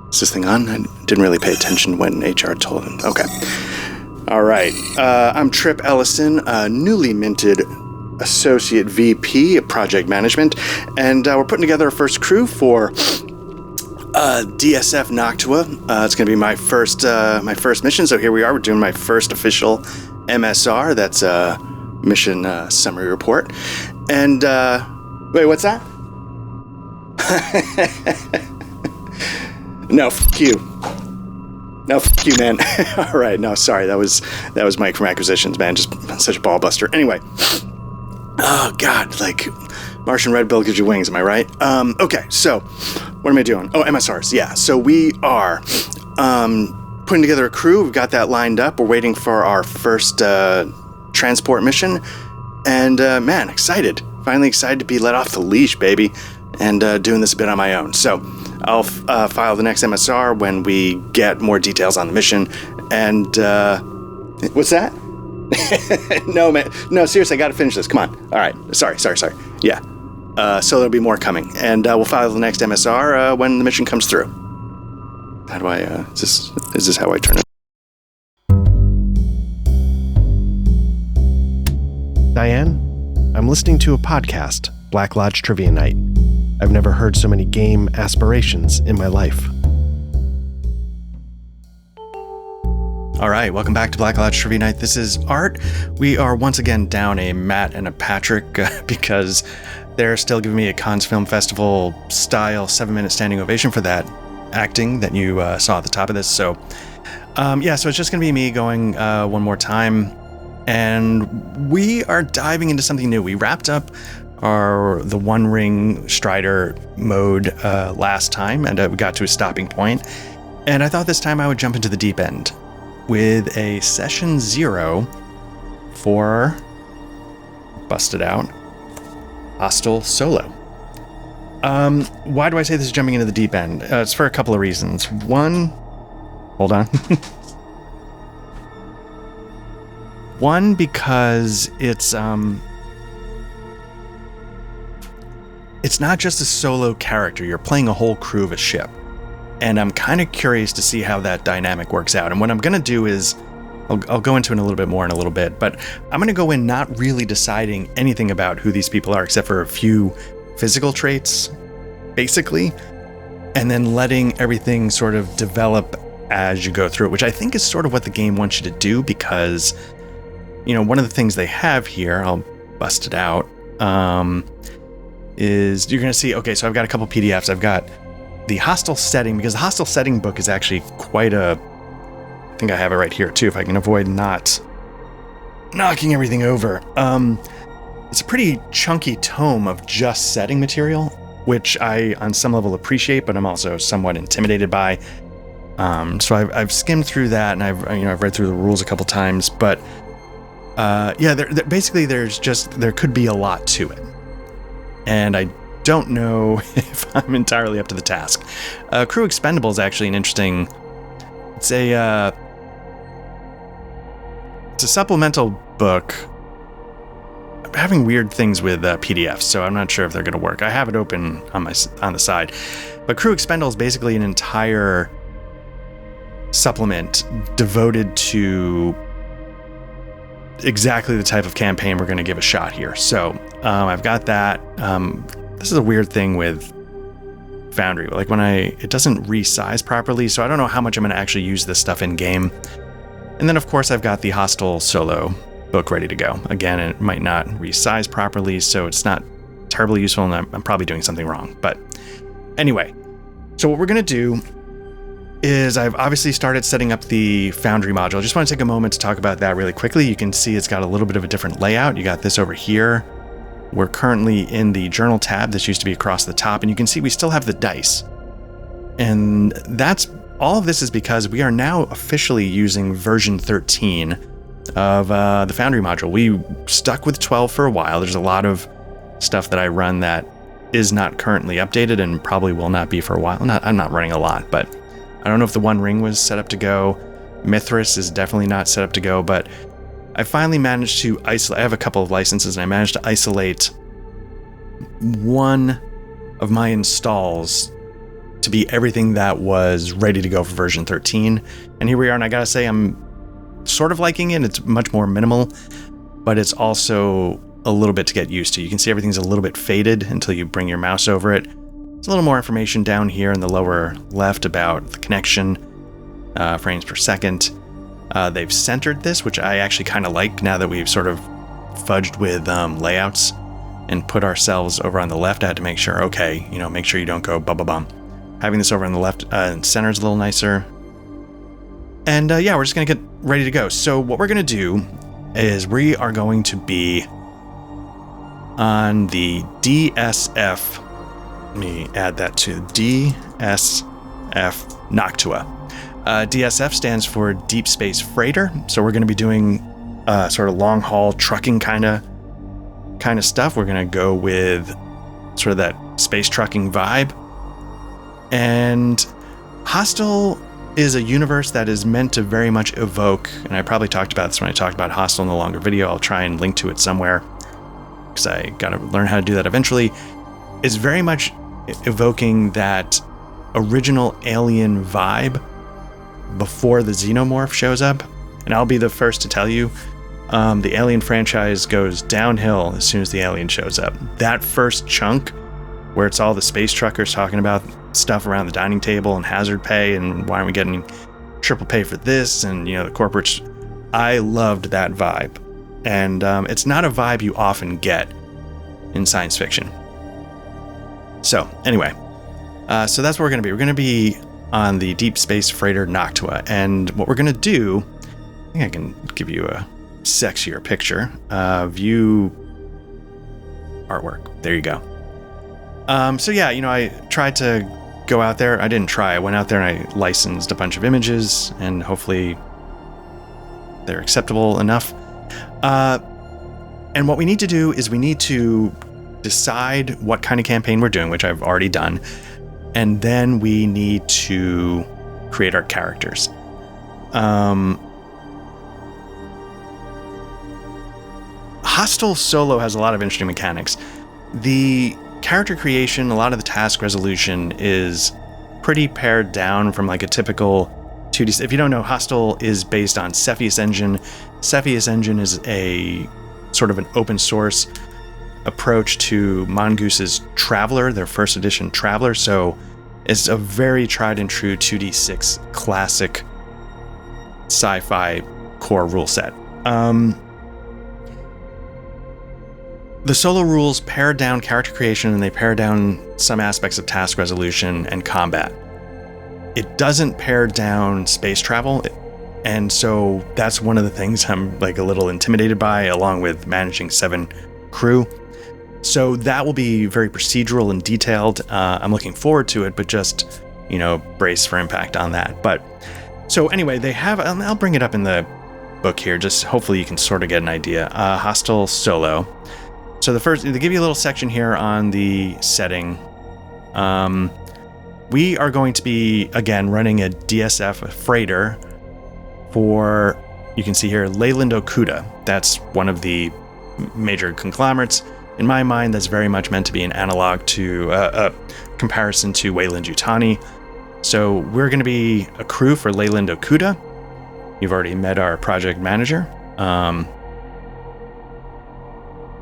Is this thing on? I didn't really pay attention when HR told him. Okay. All right. I'm Trip Ellison, newly minted Associate VP of Project Management, and we're putting together a first crew for DSF Noctua. It's going to be my first mission, so here we are. We're doing my first official MSR. That's a mission summary report. And, wait, what's that? No, f*** you. No, f*** you, man. All right, no, sorry. That was Mike from Acquisitions, man. Just such a ball buster. Anyway. Oh, God, like, Martian Red Bill gives you wings, am I right? Okay, so, what am I doing? Oh, MSRs, yeah. So we are putting together a crew. We've got that lined up. We're waiting for our first transport mission. And, man, excited. Finally excited to be let off the leash, baby. And doing this a bit on my own. So I'll file the next MSR when we get more details on the mission. And, what's that? No, man. No, seriously, I gotta finish this. Come on. All right. Sorry. Yeah. So there'll be more coming. And we'll file the next MSR when the mission comes through. How do I, is this how I turn it? Diane, I'm listening to a podcast, Black Lodge Trivia Night. I've never heard so many game aspirations in my life. All right, welcome back to Black Lodge Trivia Night. This is Art. We are once again down a Matt and a Patrick because they're still giving me a Cannes Film Festival style 7-minute standing ovation for that acting that you saw at the top of this. So, so it's just going to be me going one more time. And we are diving into something new. We wrapped up the One Ring Strider mode last time, and we got to a stopping point. And I thought this time I would jump into the deep end with a session 0 for busted out Hostile Solo. Why do I say this is jumping into the deep end? It's for a couple of reasons. One, hold on. One, because it's not just a solo character. You're playing a whole crew of a ship. And I'm kind of curious to see how that dynamic works out. And what I'm going to do is, I'll go into it a little bit more in a little bit, but I'm going to go in not really deciding anything about who these people are, except for a few physical traits, basically, and then letting everything sort of develop as you go through it, which I think is sort of what the game wants you to do, because, one of the things they have here, I'll bust it out, is you're going to see, okay, so I've got a couple PDFs. I've got the hostile setting, because the hostile setting book is actually quite I think I have it right here too, if I can avoid not knocking everything over. It's a pretty chunky tome of just setting material, which I, on some level, appreciate, but I'm also somewhat intimidated by. So I've skimmed through that, and I've read through the rules a couple times, but basically there could be a lot to it. And I don't know if I'm entirely up to the task. Crew Expendable is actually an interesting... It's a supplemental book. I'm having weird things with PDFs, so I'm not sure if they're going to work. I have it open on the side. But Crew Expendable is basically an entire supplement devoted to exactly the type of campaign we're going to give a shot here. So I've got that. This is a weird thing with Foundry. Like it doesn't resize properly, so I don't know how much I'm going to actually use this stuff in game. And then of course I've got the Hostile Solo book ready to go. Again, it might not resize properly, so it's not terribly useful, and I'm probably doing something wrong. But anyway, so what we're going to do is I've obviously started setting up the Foundry module. I just want to take a moment to talk about that really quickly. You can see it's got a little bit of a different layout. You got this over here. We're currently in the Journal tab. This used to be across the top, and you can see we still have the dice. And all of this is because we are now officially using version 13 of the Foundry module. We stuck with 12 for a while. There's a lot of stuff that I run that is not currently updated and probably will not be for a while. I'm not running a lot, but I don't know if the One Ring was set up to go. Mithras is definitely not set up to go, but I finally managed to isolate. I have a couple of licenses, and I managed to isolate one of my installs to be everything that was ready to go for version 13. And here we are, and I gotta say, I'm sort of liking it. It's much more minimal, but it's also a little bit to get used to. You can see everything's a little bit faded until you bring your mouse over it. There's a little more information down here in the lower left about the connection, frames per second. They've centered this, which I actually kind of like now that we've sort of fudged with layouts and put ourselves over on the left. I had to make sure, okay, make sure you don't go bum. Having this over on the left center is a little nicer. And yeah, we're just going to get ready to go. So what we're going to do is we are going to be on the DSF. Let me add that to DSF Noctua. DSF stands for Deep Space Freighter. So we're going to be doing sort of long haul trucking kind of stuff. We're going to go with sort of that space trucking vibe. And Hostile is a universe that is meant to very much evoke, and I probably talked about this when I talked about Hostile in the longer video. I'll try and link to it somewhere because I got to learn how to do that eventually. It's very much evoking that original Alien vibe before the Xenomorph shows up. And I'll be the first to tell you, the Alien franchise goes downhill as soon as the Alien shows up. That first chunk where it's all the space truckers talking about stuff around the dining table and hazard pay and why aren't we getting triple pay for this, and the corporates, I loved that vibe. And it's not a vibe you often get in science fiction. So anyway, so that's what we're going to be. We're going to be on the Deep Space Freighter Noctua, and what we're going to do, I think I can give you a sexier picture. View artwork. There you go. So yeah, I tried to go out there. I didn't try. I went out there and I licensed a bunch of images, and hopefully they're acceptable enough. And what we need to do is we need to decide what kind of campaign we're doing, which I've already done. And then we need to create our characters. Hostile Solo has a lot of interesting mechanics. The character creation, a lot of the task resolution is pretty pared down from like a typical 2D. If you don't know, Hostile is based on Cepheus Engine. Cepheus Engine is a sort of an open source approach to Mongoose's Traveler, their first edition Traveler. So it's a very tried and true 2D6 classic sci-fi core rule set. The Solo rules pare down character creation, and they pare down some aspects of task resolution and combat. It doesn't pare down space travel, and so that's one of the things I'm like a little intimidated by, along with managing 7 crew. So that will be very procedural and detailed. I'm looking forward to it, but just, brace for impact on that. But so anyway, they have, I'll bring it up in the book here, just hopefully you can sort of get an idea. Hostile Solo. So the first, they give you a little section here on the setting. We are going to be, again, running a DSF freighter for, you can see here, Leyland Okuda. That's one of the major conglomerates. In my mind, that's very much meant to be an analog to a comparison to Weyland Yutani. So we're going to be a crew for Leyland Okuda. You've already met our project manager.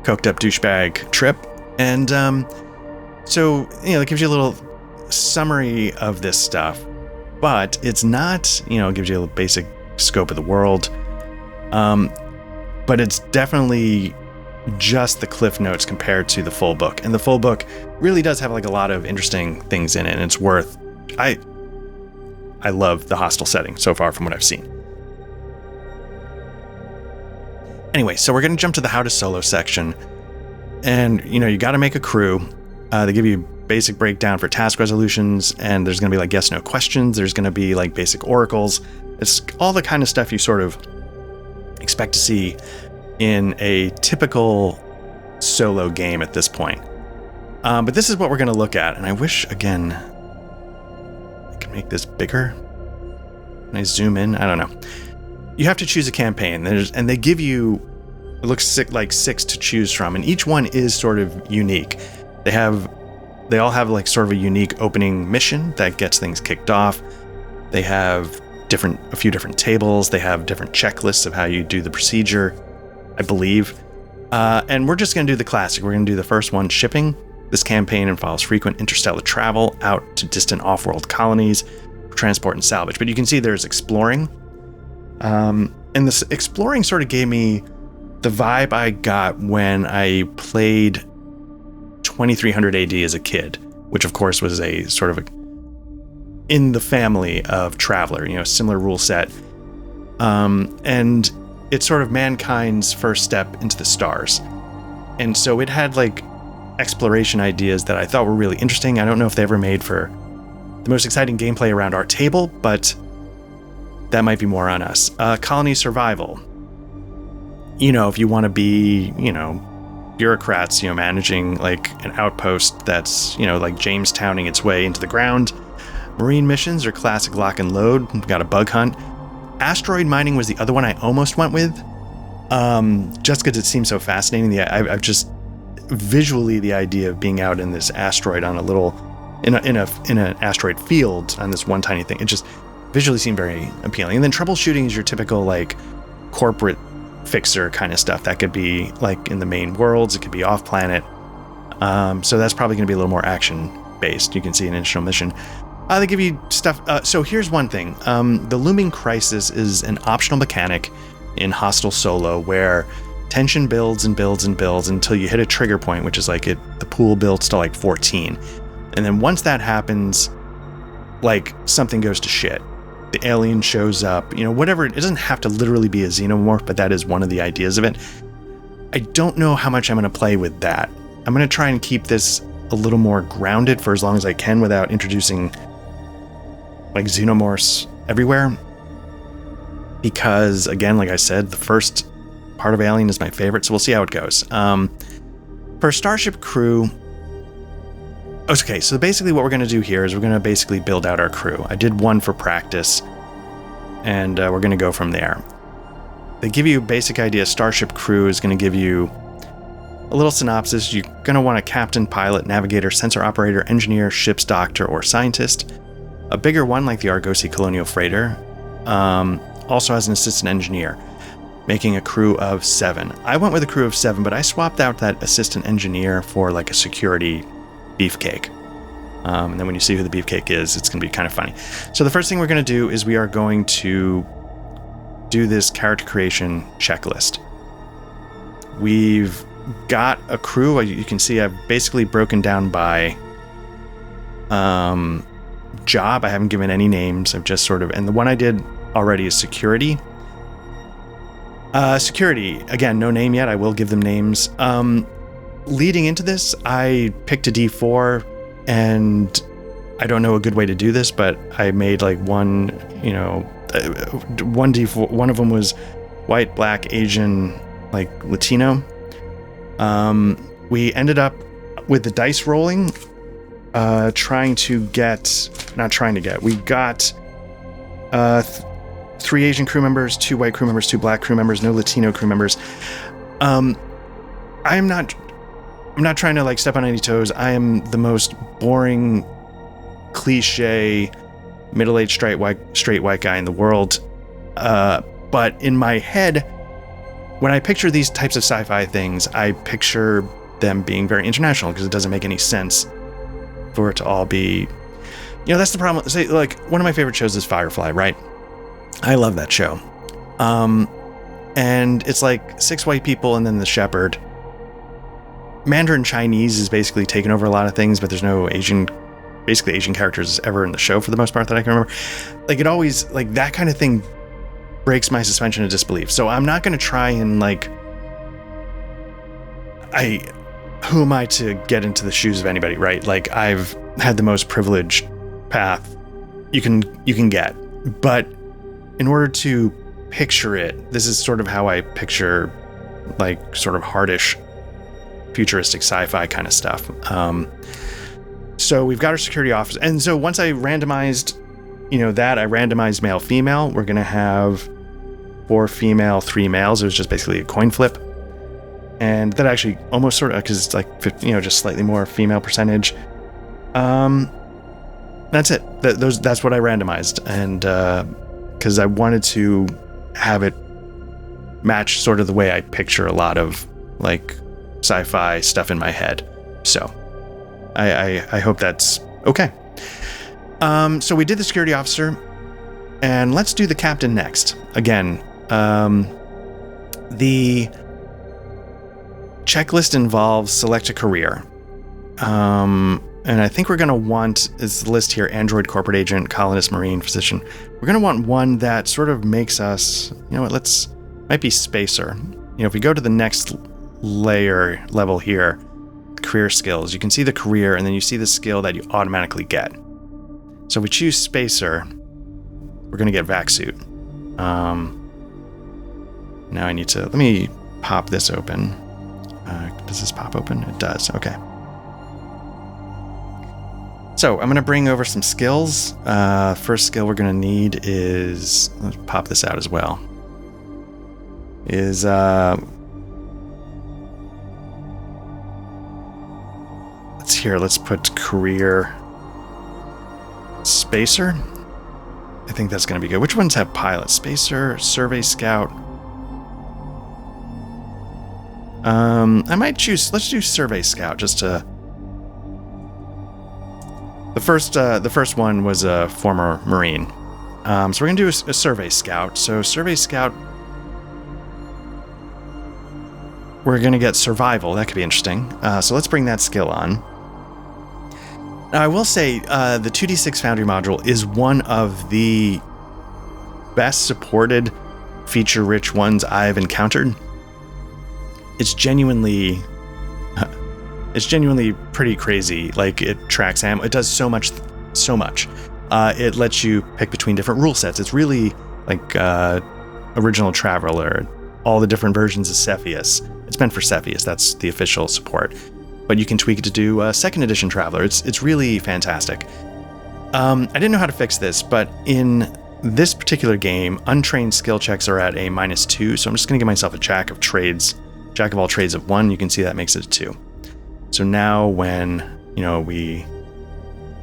Coked up douchebag Trip. And so, it gives you a little summary of this stuff, but it's not, it gives you a basic scope of the world. But it's definitely just the cliff notes compared to the full book. And the full book really does have like a lot of interesting things in it, and it's worth, I love the Hostile setting so far from what I've seen. Anyway, so we're going to jump to the How to Solo section. And, you got to make a crew. They give you basic breakdown for task resolutions, and there's going to be like yes, no questions. There's going to be like basic oracles. It's all the kind of stuff you sort of expect to see in a typical solo game at this point. But this is what we're going to look at. And I wish, again, I can make this bigger. Can I zoom in? I don't know. You have to choose a campaign, and they give you, it looks like 6 to choose from, and each one is sort of unique. They have they all have like sort of a unique opening mission that gets things kicked off. They have a few different tables. They have different checklists of how you do the procedure, I believe. And we're just going to do the classic. We're going to do the first one, shipping. This campaign involves frequent interstellar travel out to distant off-world colonies for transport and salvage. But you can see there's exploring. And this exploring sort of gave me the vibe I got when I played 2300 AD as a kid, which of course was a sort of in the family of Traveler, similar rule set. And it's sort of mankind's first step into the stars. And so it had like exploration ideas that I thought were really interesting. I don't know if they ever made for the most exciting gameplay around our table, but that might be more on us. Colony survival. If you want to be, bureaucrats, managing like an outpost that's, like Jamestowning its way into the ground. Marine missions are classic lock and load. We've got a bug hunt. Asteroid mining was the other one I almost went with, just because it seems so fascinating. I've just visually the idea of being out in this asteroid on in an asteroid field on this one tiny thing. It just visually seemed very appealing. And then troubleshooting is your typical like corporate fixer kind of stuff. That could be like in the main worlds. It could be off planet. So that's probably going to be a little more action based. You can see an additional mission. They give you stuff. So here's one thing. The looming crisis is an optional mechanic in Hostile Solo where tension builds and builds and builds until you hit a trigger point, which is like the pool builds to like 14. And then once that happens, like something goes to shit. The alien shows up, whatever. It doesn't have to literally be a xenomorph, but that is one of the ideas of it. I don't know how much I'm going to play with that. I'm going to try and keep this a little more grounded for as long as I can without introducing like xenomorphs everywhere. Because again, like I said, the first part of Alien is my favorite, so we'll see how it goes. For Starship Crew, okay, so basically what we're going to do here is we're going to basically build out our crew. I did one for practice, and we're going to go from there. They give you a basic idea. Starship Crew is going to give you a little synopsis. You're going to want a captain, pilot, navigator, sensor operator, engineer, ship's doctor, or scientist. A bigger one, like the Argosy Colonial Freighter, also has an assistant engineer, making a crew of 7. I went with a crew of 7, but I swapped out that assistant engineer for like a security beefcake. And then when you see who the beefcake is, it's going to be kind of funny. So the first thing we're going to do is we are going to do this character creation checklist. We've got a crew. You can see I've basically broken down by job. I haven't given any names. I've just sort of, and the one I did already is security. Security, again, no name yet. I will give them names. Leading into this, I picked a D4, and I don't know a good way to do this, but I made like one D4. One of them was white, black, Asian, like Latino. We ended up with the dice rolling, we got 3 Asian crew members, 2 white crew members, 2 black crew members, no Latino crew members. I'm not trying to like step on any toes. I am the most boring, cliche, middle-aged straight white guy in the world. But in my head, when I picture these types of sci-fi things, I picture them being very international because it doesn't make any sense for it to all be, that's the problem. Say, like, one of my favorite shows is Firefly, right? I love that show. And it's like 6 white people and then the shepherd. Mandarin Chinese is basically taken over a lot of things, but there's no Asian characters ever in the show for the most part that I can remember. Like, it always, like, that kind of thing breaks my suspension of disbelief. So I'm not going to try and like, who am I to get into the shoes of anybody, right? Like, I've had the most privileged path you can get, but in order to picture it, this is sort of how I picture like sort of hardish futuristic sci-fi kind of stuff. So we've got our security officer, and so once I randomized I randomized male female. We're gonna have 4 female, 3 males. It was just basically a coin flip, and that actually almost sort of, because it's like 50, just slightly more female percentage. That's it. That's what I randomized, and because I wanted to have it match sort of the way I picture a lot of like sci-fi stuff in my head. So I hope that's okay. So we did the security officer, and let's do the captain next. Again, the checklist involves select a career. And I think we're going to want, is the list here, android, corporate agent, colonist, marine, physician. We're going to want one that sort of makes us, you know what, might be spacer. You know, if we go to the next level here, career skills, you can see the career and then you see the skill that you automatically get. So if we choose spacer, we're going to get vac suit. Now I need to, let me pop this open. Does this pop open? It does. Okay. So I'm going to bring over some skills. First skill we're going to need is, let's pop this out as well, is let's put career spacer. I think that's going to be good. Which ones have pilot? Spacer, survey scout. I might choose, let's do survey scout just to. The first one was a former Marine. So we're going to do a survey scout. So survey scout, we're going to get survival. That could be interesting. So let's bring that skill on. Now I will say the 2D6 Foundry module is one of the best supported feature-rich ones I've encountered. It's genuinely pretty crazy. Like, it tracks ammo. It does so much. It lets you pick between different rule sets. It's really like Original Traveler, all the different versions of Cepheus. It's meant for Cepheus. That's the official support. But you can tweak it to do second edition Traveler. It's really fantastic. I didn't know how to fix this, but in this particular game, untrained skill checks are at a -2. So I'm just going to give myself a jack of all trades of 1. You can see that makes it a 2. So now when, we,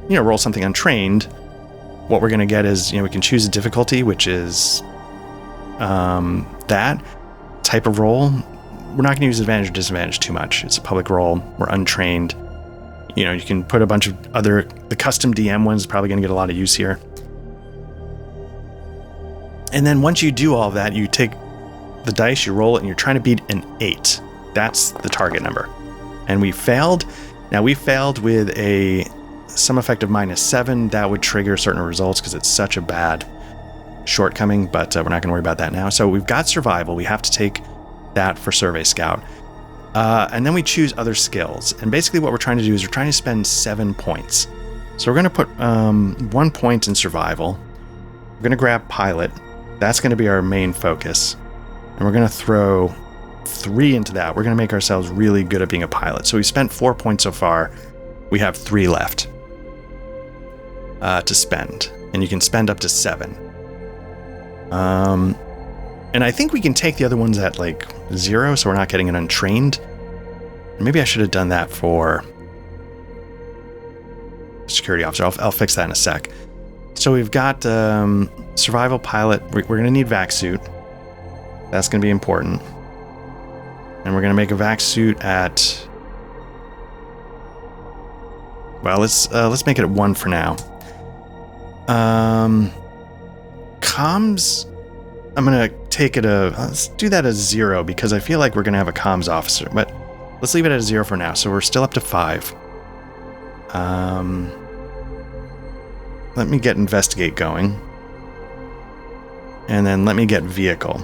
roll something untrained, what we're going to get is, we can choose a difficulty, which is that type of roll. We're not going to use advantage or disadvantage too much. It's a public roll. We're untrained. You can put a bunch of the custom DM ones is probably going to get a lot of use here. And then once you do all of that, you take the dice, you roll it, and you're trying to beat an 8. That's the target number. And we failed. Now we failed with some effect of -7. That would trigger certain results because it's such a bad shortcoming, but we're not going to worry about that now. So we've got survival. We have to take that for Survey Scout. And then we choose other skills. And basically what we're trying to do is we're trying to spend 7 points. So we're going to put 1 point in survival. We're going to grab pilot. That's going to be our main focus. And we're going to throw 3 into that. We're going to make ourselves really good at being a pilot. So we spent 4 points so far. We have 3 left to spend. And you can spend up to 7. And I think we can take the other ones at like 0, so we're not getting an untrained. Maybe I should have done that for security officer. I'll fix that in a sec. So we've got survival pilot. We're going to need vac suit. That's going to be important. And we're going to make a vac suit at... Well, let's make it at 1 for now. Comms... I'm going to take it let's do that as 0 because I feel like we're going to have a comms officer, but let's leave it at 0 for now. So we're still up to 5. Let me get investigate going. And then let me get vehicle.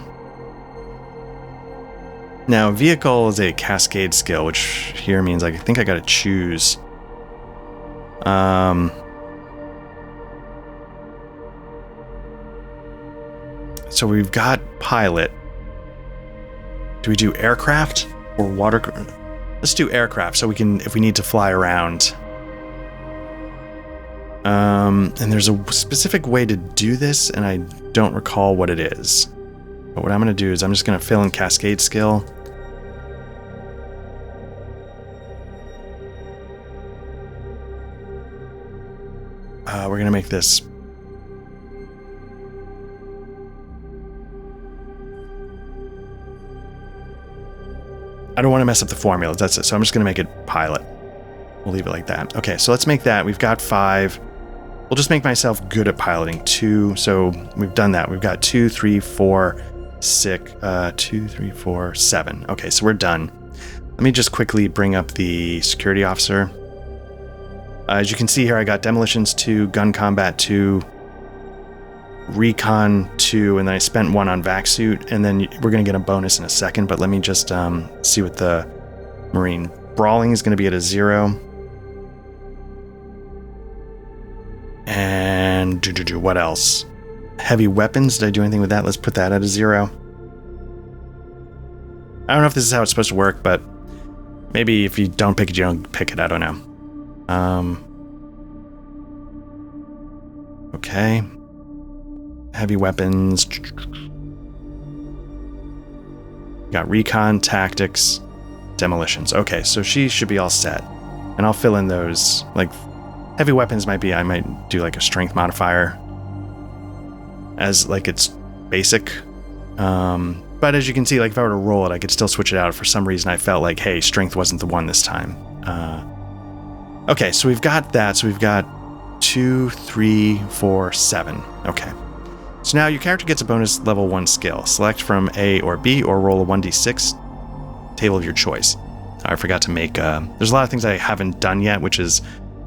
Now, vehicle is a cascade skill, which here means I think I got to choose. So we've got pilot. Do we do aircraft or water? Let's do aircraft so we can, if we need to fly around. And there's a specific way to do this, and I don't recall what it is. But what I'm going to do is I'm just going to fill in cascade skill. We're going to make this... I don't want to mess up the formulas. That's it. So I'm just going to make it pilot. We'll leave it like that. Okay, so let's make that. We've got 5. We'll just make myself good at piloting. 2. So we've done that. We've got 2, 3, 4, 6, 2, 3, 4, 7. Okay, so we're done. Let me just quickly bring up the security officer. As you can see here, I got demolitions 2, gun combat 2, recon 2, and then I spent 1 on vac suit, and then we're going to get a bonus in a second, but let me just see what the marine brawling is going to be at a 0. And what else? Heavy weapons, did I do anything with that? Let's put that at a 0. I don't know if this is how it's supposed to work, but maybe if you don't pick it, you don't pick it. I don't know. Okay. Heavy weapons. Got recon, tactics, demolitions. Okay, so she should be all set. And I'll fill in those, like, heavy weapons might be, I might do like a strength modifier as like it's basic. But as you can see, like if I were to roll it, I could still switch it out. For some reason, I felt like, hey, strength wasn't the one this time. Okay, so we've got that. So we've got 2, 3, 4, 7. Okay. So now your character gets a bonus level 1 skill. Select from A or B or roll a 1d6 table of your choice. I forgot to make... there's a lot of things I haven't done yet, which is...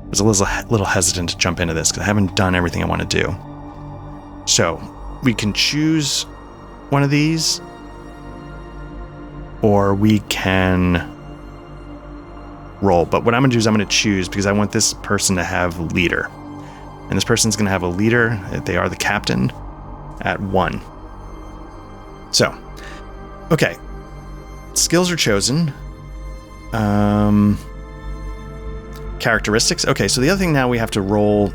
I was a little hesitant to jump into this because I haven't done everything I want to do. So we can choose one of these, or we can roll. But what I'm going to do is I'm going to choose because I want this person to have leader. And this person's going to have a leader. They are the captain at 1. So, okay. Skills are chosen. Characteristics. Okay, so the other thing now we have to roll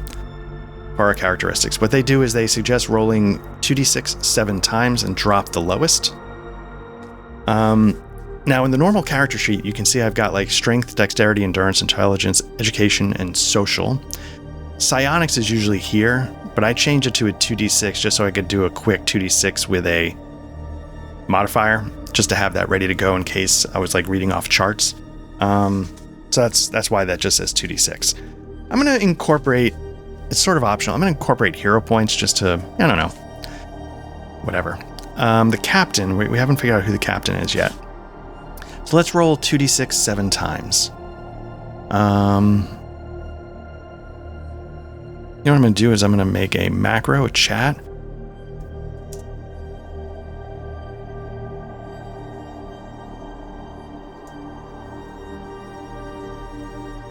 for our characteristics. What they do is they suggest rolling 2d6 7 times and drop the lowest. Now in the normal character sheet, you can see I've got like strength, dexterity, endurance, intelligence, education, and social. Psionics is usually here, but I changed it to a 2d6 just so I could do a quick 2d6 with a modifier, just to have that ready to go in case I was like reading off charts. So that's why that just says 2d6. I'm going to incorporate, it's sort of optional, I'm going to incorporate hero points just to, I don't know, whatever. The captain, we haven't figured out who the captain is yet. So let's roll 2d6 7 times. You know what I'm going to do is I'm going to make a macro, a chat.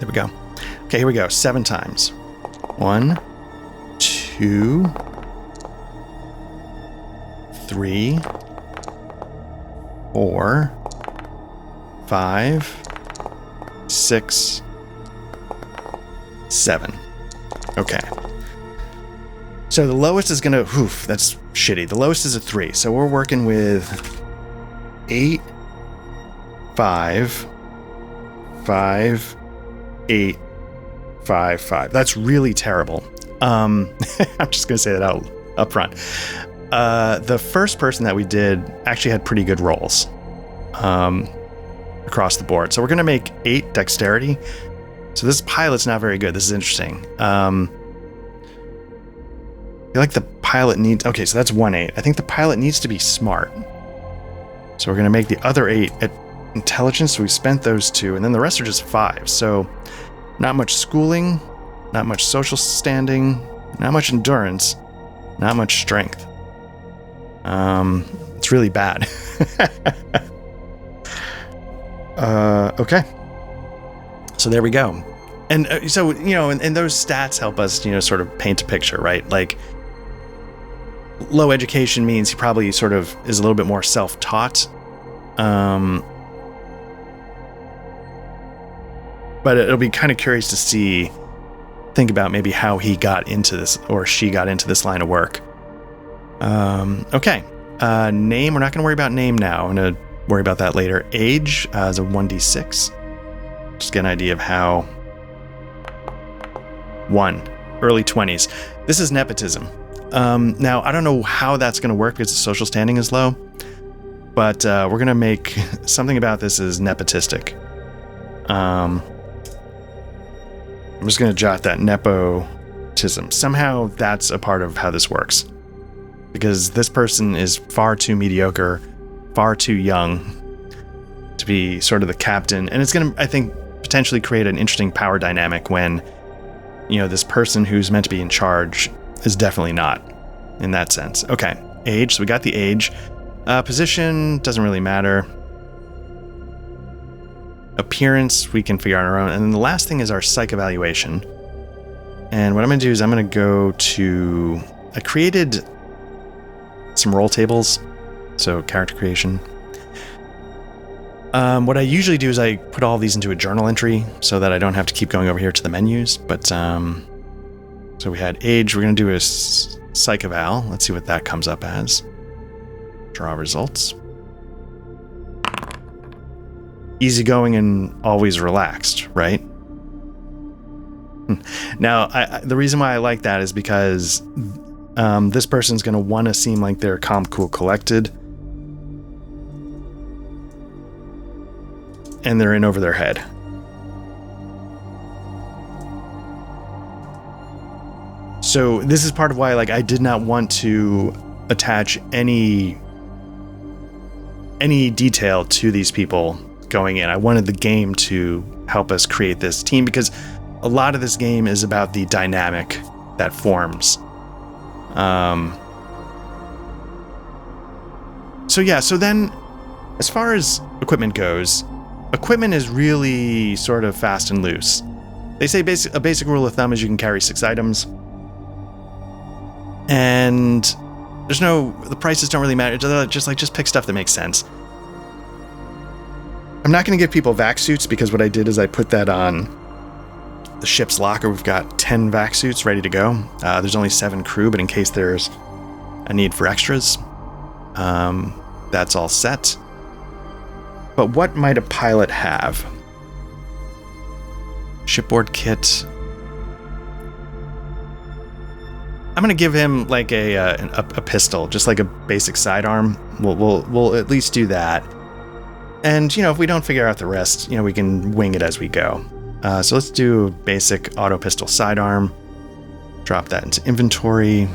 There we go. Okay, here we go. 7 times. 1, 2, 3, 4, 5, 6, 7. Okay. So the lowest is gonna, that's shitty. The lowest is a 3. So we're working with 8, 5, 5, 8, 5, 5. That's really terrible. I'm just gonna say that out up front. The first person that we did actually had pretty good rolls across the board. So we're gonna make 8 dexterity. So this pilot's not very good. This is interesting. I feel like the pilot needs... Okay, so that's 1/8. I think the pilot needs to be smart. So we're going to make the other 8 at intelligence. So we spent those 2, and then the rest are just 5. So not much schooling, not much social standing, not much endurance, not much strength. It's really bad. Okay. So there we go. And so, and those stats help us, sort of paint a picture, right? Like, low education means he probably sort of is a little bit more self-taught. But it'll be kind of curious to think about maybe how he got into this, or she got into this line of work. Okay. Name, we're not going to worry about name now. I'm going to worry about that later. Age is a 1d6. Just get an idea of how... 1. early 20s. This is nepotism. Now, I don't know how that's going to work because the social standing is low, but we're going to make something about this as nepotistic. I'm just going to jot that nepotism. Somehow that's a part of how this works, because this person is far too mediocre, far too young to be sort of the captain, and it's going to, I think, potentially create an interesting power dynamic when, you know, this person who's meant to be in charge is definitely not in that sense. Okay, age, so we got the age. Position doesn't really matter. Appearance we can figure out on our own, and then the last thing is our psych evaluation. And what I'm going to do is I'm going to go to, I created some role tables, so character creation. What I usually do is I put all these into a journal entry so that I don't have to keep going over here to the menus. But so we had age. We're going to do a psych eval. Let's see what that comes up as. Draw results. Easygoing and always relaxed, right? Now, the reason why I like that is because this person's going to want to seem like they're calm, cool, collected. And they're in over their head. So this is part of why, like, I did not want to attach any detail to these people going in. I wanted the game to help us create this team, because a lot of this game is about the dynamic that forms. So then, as far as equipment goes, equipment is really sort of fast and loose. They say a basic rule of thumb is you can carry 6 items. And the prices don't really matter. Just pick stuff that makes sense. I'm not going to give people vac suits, because what I did is I put that on the ship's locker. We've got 10 vac suits ready to go. There's only 7 crew, but in case there's a need for extras, that's all set. But what might a pilot have? Shipboard kit. I'm gonna give him like a pistol, just like a basic sidearm. We'll at least do that. And, you know, if we don't figure out the rest, you know, we can wing it as we go. So let's do basic auto pistol sidearm. Drop that into inventory.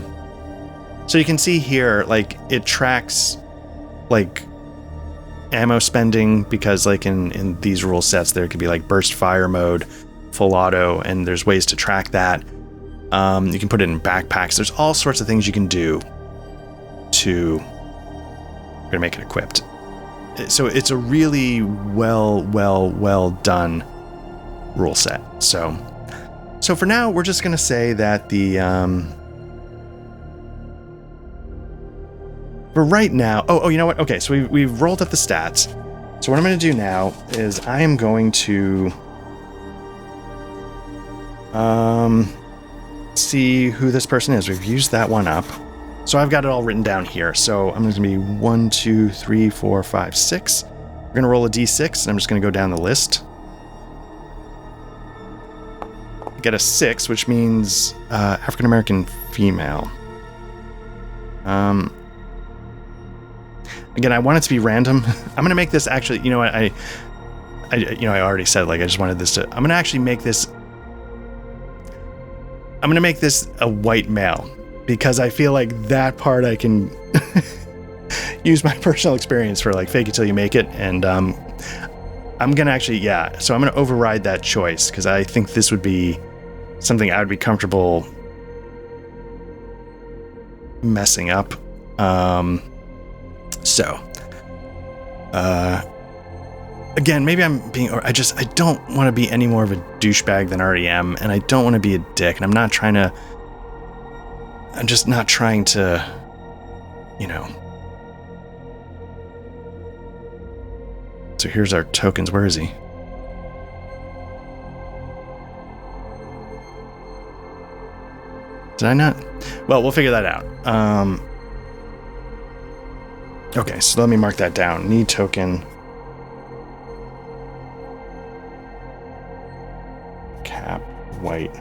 So you can see here, like, it tracks like ammo spending, because like in these rule sets there could be like burst fire mode, full auto, and there's ways to track that. You can put it in backpacks. There's all sorts of things you can do to make it equipped. So it's a really well done rule set. So for now we're just gonna say that the for right now, you know what? Okay, so we've rolled up the stats. So what I'm going to do now is I am going to see who this person is. We've used that one up. So I've got it all written down here. So I'm going to be 1, 2, 3, 4, 5, 6. We're going to roll a d6, and I'm just going to go down the list. Get a 6, which means African American female. Again, I want it to be random. I'm going to make this actually, you know what, I already said, like, I just wanted this to, I'm going to actually make this, I'm going to make this a white male, because I feel like that part I can use my personal experience for, like, fake it till you make it. And I'm going to actually, so I'm going to override that choice, because I think this would be something I would be comfortable messing up. Again, maybe I'm being, I don't want to be any more of a douchebag than I already am, and I don't want to be a dick, and I'm just not trying to, you know. So here's our tokens. Where is he? Did I not? Well, we'll figure that out. Okay, so let me mark that down. Need token. Cap, white.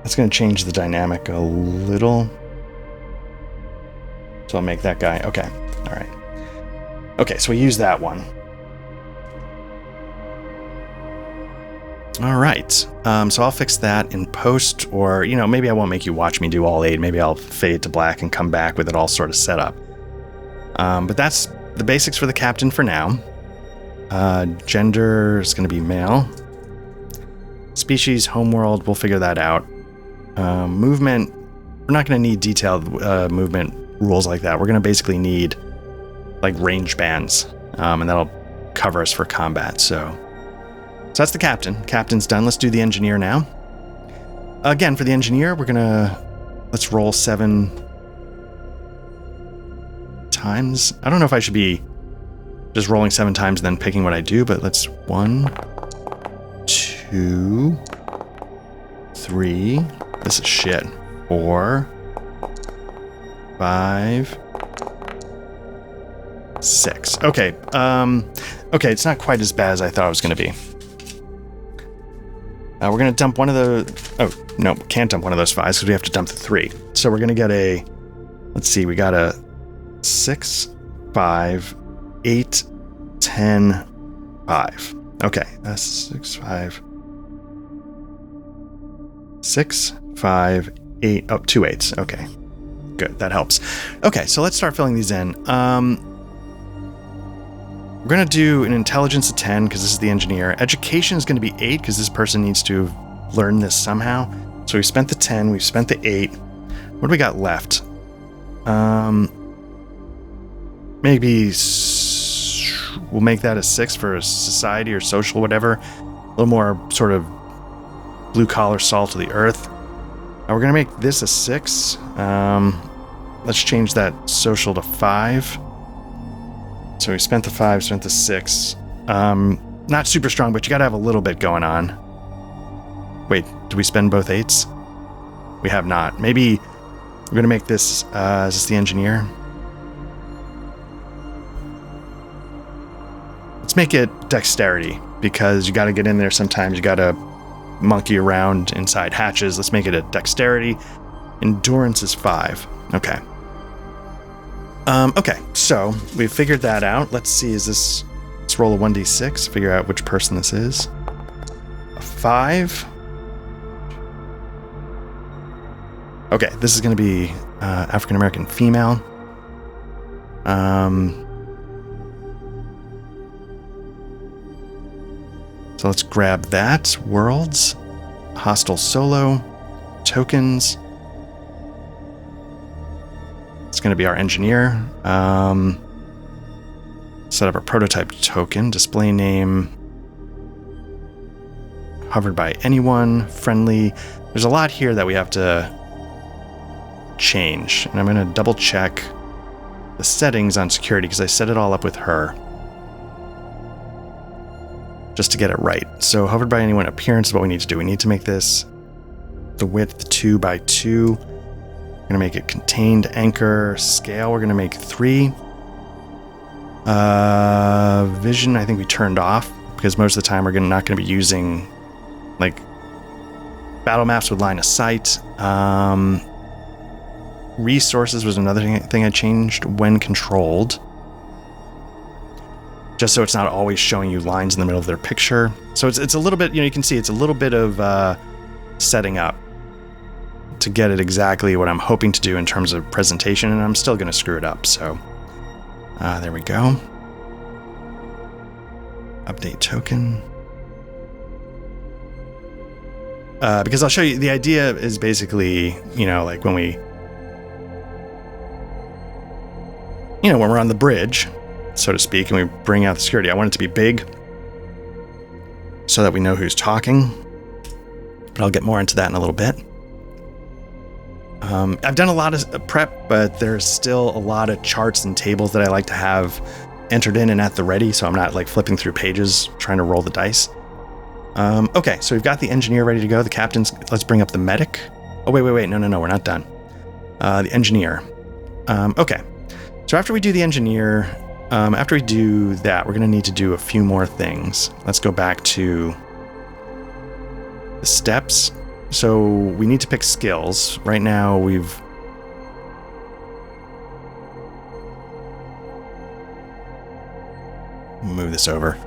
That's going to change the dynamic a little. So I'll make that guy. Okay. All right. Okay, so we use that one. All right. So I'll fix that in post, or, maybe I won't make you watch me do all 8. Maybe I'll fade to black and come back with it all sort of set up. But that's the basics for the captain for now. Gender is going to be male. Species, homeworld, we'll figure that out. Movement, we're not going to need detailed movement rules like that. We're going to basically need like range bands, and that'll cover us for combat. So that's the captain. Captain's done. Let's do the engineer now. Again, for the engineer, let's roll 7 times. I don't know if I should be just rolling 7 times and then picking what I do, but let's 1, 2, 3. This is shit. 4, 5, 6. Okay. Okay, it's not quite as bad as I thought it was going to be. We're going to dump one of the... Oh, no, can't dump one of those 5s because we have to dump the 3. So we're going to get a... Let's see, we got a 6, 5, 8, 10, 5. Okay, that's 6, 5. 6, 5, 8. Oh, 2 8s. Okay, good. That helps. Okay, so let's start filling these in. We're going to do an intelligence of 10 because this is the engineer. Education is going to be 8 because this person needs to learn this somehow. So we've spent the 10, we've spent the 8. What do we got left? Maybe we'll make that a 6 for society or social, whatever. A little more sort of blue collar, salt of the earth. We're going to make this a 6. Let's change that social to 5. So we spent the 5, spent the 6. Not super strong, but you got to have a little bit going on. Wait, did we spend both 8s? We have not. Maybe we're going to make this, is this the engineer? Let's make it dexterity, because you got to get in there sometimes. You got to monkey around inside hatches. Let's make it a dexterity. Endurance is 5. Okay. Okay, so we've figured that out. Let's see, let's roll a 1d6, figure out which person this is. A 5. Okay, this is going to be African-American female. So let's grab that. Worlds. Hostile solo. Tokens. It's going to be our engineer. Set up a prototype token. Display name. Hovered by anyone. Friendly. There's a lot here that we have to change. And I'm going to double check the settings on security because I set it all up with her. Just to get it right. So hovered by anyone. Appearance is what we need to do. We need to make this the width 2 by 2. We're going to make it contained anchor. Scale, we're going to make 3. Vision, I think we turned off because most of the time we're not going to be using like battle maps with line of sight. Resources was another thing I changed when controlled. Just so it's not always showing you lines in the middle of their picture. So it's a little bit, you can see it's a little bit of setting up to get it exactly what I'm hoping to do in terms of presentation, and I'm still going to screw it up. So there we go. Update token. Because I'll show you, the idea is basically, like when we're on the bridge, so to speak, and we bring out the security, I want it to be big so that we know who's talking. But I'll get more into that in a little bit. I've done a lot of prep, but there's still a lot of charts and tables that I like to have entered in and at the ready, so I'm not like flipping through pages trying to roll the dice. Okay, so we've got the engineer ready to go. The captain's... Let's bring up the medic. Oh, wait. No, we're not done. The engineer. Okay. So after we do the engineer, after we do that, we're going to need to do a few more things. Let's go back to the steps. So we need to pick skills. Right now we've... Move this over.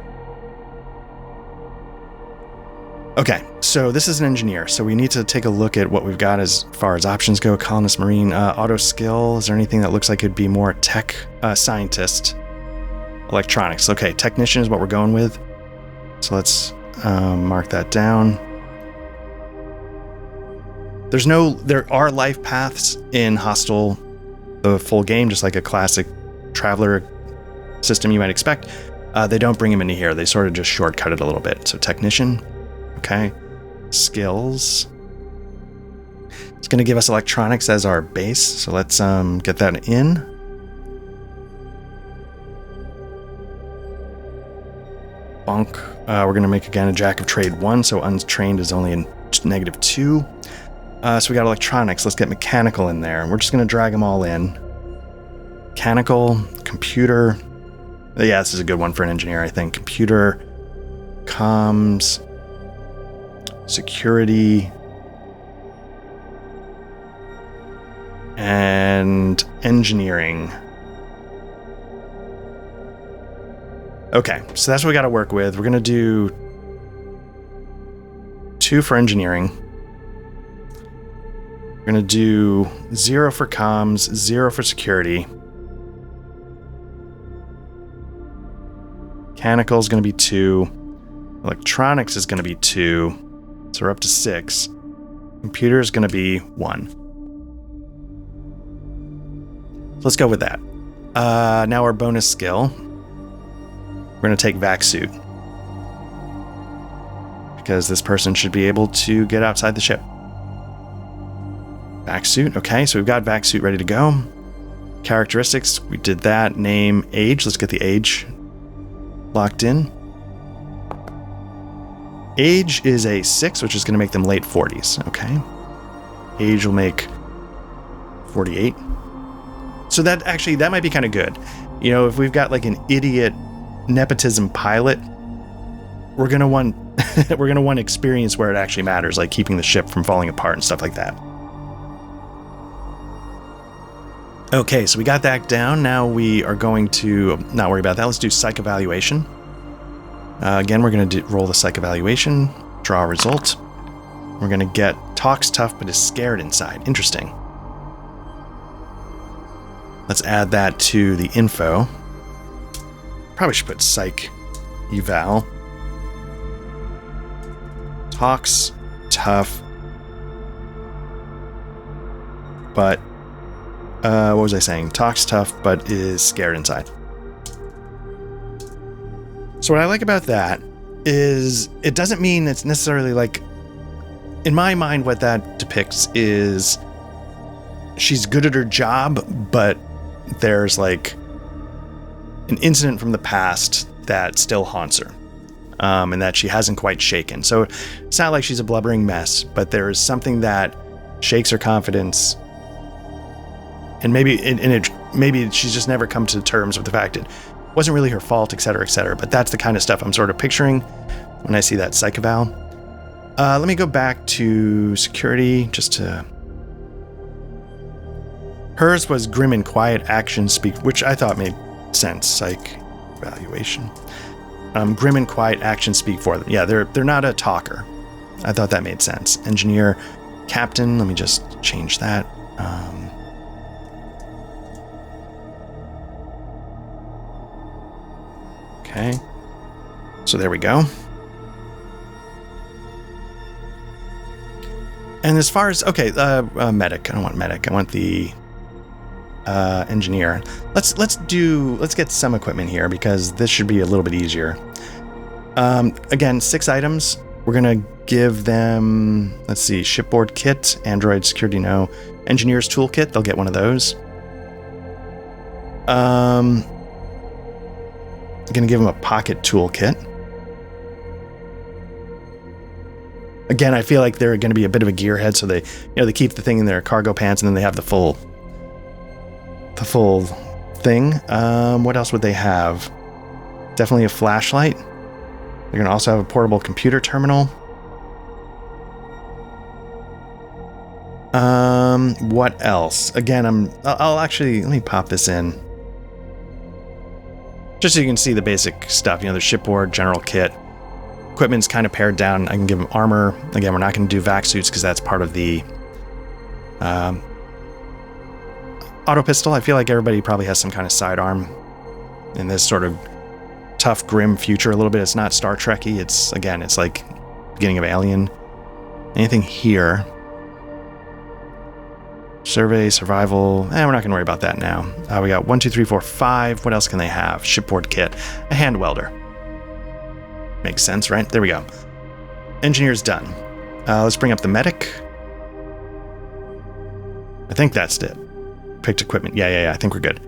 Okay, so this is an engineer. So we need to take a look at what we've got as far as options go. Colonist, Marine, auto skill. Is there anything that looks like it'd be more tech? Scientist. Electronics. Okay, technician is what we're going with. So let's mark that down. There are life paths in Hostile, the full game, just like a classic Traveler system you might expect. They don't bring him into here. They sort of just shortcut it a little bit. So technician. Okay. Skills. It's going to give us electronics as our base. So let's get that in. Bonk. We're going to make, again, a Jack of Trade 1. So untrained is only a -2. So we got electronics. Let's get mechanical in there. We're just going to drag them all in. Mechanical, computer. Yeah, this is a good one for an engineer, I think. Computer, comms, security, and engineering. Okay, so that's what we got to work with. We're going to do 2 for engineering. We're going to do 0 for comms, 0 for security. Mechanical is going to be 2. Electronics is going to be 2. So we're up to 6. Computer is going to be 1. So let's go with that. Now our bonus skill. We're going to take vac suit. Because this person should be able to get outside the ship. Vac suit. Okay, so we've got vac suit ready to go. Characteristics. We did that. Name, age. Let's get the age locked in. Age is a 6, which is going to make them late 40s. Okay. Age will make 48. So that might be kind of good. You know, if we've got like an idiot nepotism pilot, we're going to want experience where it actually matters, like keeping the ship from falling apart and stuff like that. Okay, so we got that down. Now we are going to not worry about that. Let's do psych evaluation. Again, we're going to roll the psych evaluation, draw a result. We're going to get talks tough but is scared inside. Interesting. Let's add that to the info. Probably should put psych eval. Talks tough, but what was I saying? Talks tough, but is scared inside. So what I like about that is it doesn't mean it's necessarily like, in my mind, what that depicts is she's good at her job, but there's like an incident from the past that still haunts her, and that she hasn't quite shaken. So it's not like she's a blubbering mess, but there is something that shakes her confidence. And maybe she's just never come to terms with the fact it wasn't really her fault, et cetera, et cetera. But that's the kind of stuff I'm sort of picturing when I see that psych eval. Let me go back to security just to... Hers was grim and quiet, action speak, which I thought made sense. Psych evaluation. Grim and quiet, action speak for them. Yeah, they're not a talker. I thought that made sense. Engineer, captain. Let me just change that. Okay, so there we go. And as far as, okay, medic. I don't want medic. I want the engineer. Let's get some equipment here because this should be a little bit easier. Again, 6 items. We're gonna give them, let's see, shipboard kit, Android security, no. Engineer's toolkit, they'll get one of those. I'm gonna give them a pocket toolkit. Again, I feel like they're going to be a bit of a gearhead, so they keep the thing in their cargo pants, and then they have the full thing. What else would they have? Definitely a flashlight. They're going to also have a portable computer terminal. What else? Again, I'll actually, let me pop this in. Just so you can see the basic stuff. You know, the shipboard, general kit. Equipment's kind of pared down. I can give him armor. Again, we're not going to do vac suits because that's part of the auto pistol. I feel like everybody probably has some kind of sidearm in this sort of tough, grim future a little bit. It's not Star Trek-y. It's like beginning of Alien. Anything here? Survey, survival. We're not going to worry about that now. We got 1, 2, 3, 4, 5. What else can they have? Shipboard kit. A hand welder. Makes sense, right? There we go. Engineer's done. Let's bring up the medic. I think that's it. Picked equipment. Yeah. I think we're good.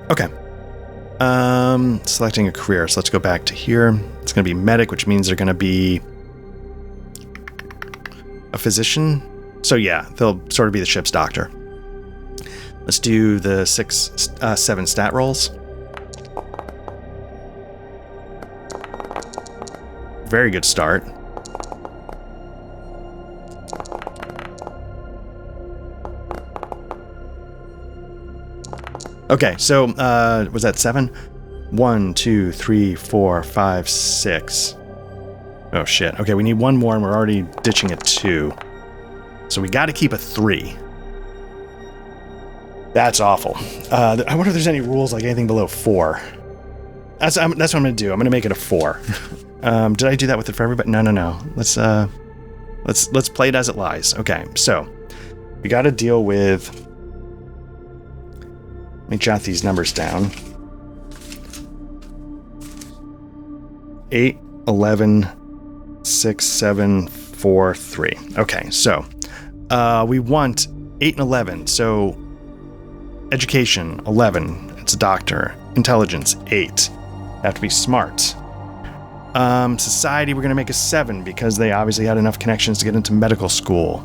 Okay. Selecting a career. So let's go back to here. It's going to be medic, which means they're going to be a physician. So yeah, they'll sort of be the ship's doctor. Let's do the 7 stat rolls. Very good start. Okay, so was that 7? 1, 2, 3, 4, 5, 6. Oh shit. Okay, we need one more and we're already ditching a 2. So we got to keep a 3. That's awful. I wonder if there's any rules like anything below 4. That's what I'm going to do. I'm going to make it a 4. Did I do that with it for everybody? No. Let's play it as it lies. Okay, so we got to deal with. Let me jot these numbers down. 8, 11, 6, 7, 4, 3. Okay, so we want 8 and 11. So education 11. It's a doctor. Intelligence 8. Have to be smart. Society, we're going to make a 7 because they obviously had enough connections to get into medical school.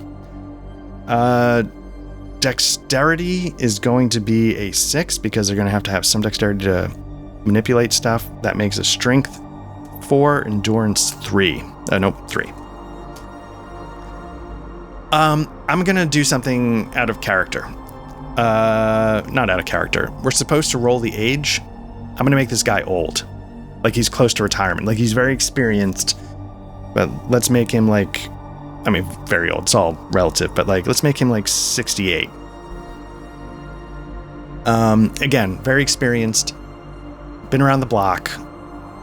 Dexterity is going to be a 6 because they're going to have some dexterity to manipulate stuff. That makes a strength 4, endurance 3. 3. I'm going to do something out of character. Not out of character. We're supposed to roll the age. I'm going to make this guy old. Like he's close to retirement. Like he's very experienced. But let's make him like, I mean, very old. It's all relative. But like, let's make him like 68. Again, very experienced. Been around the block.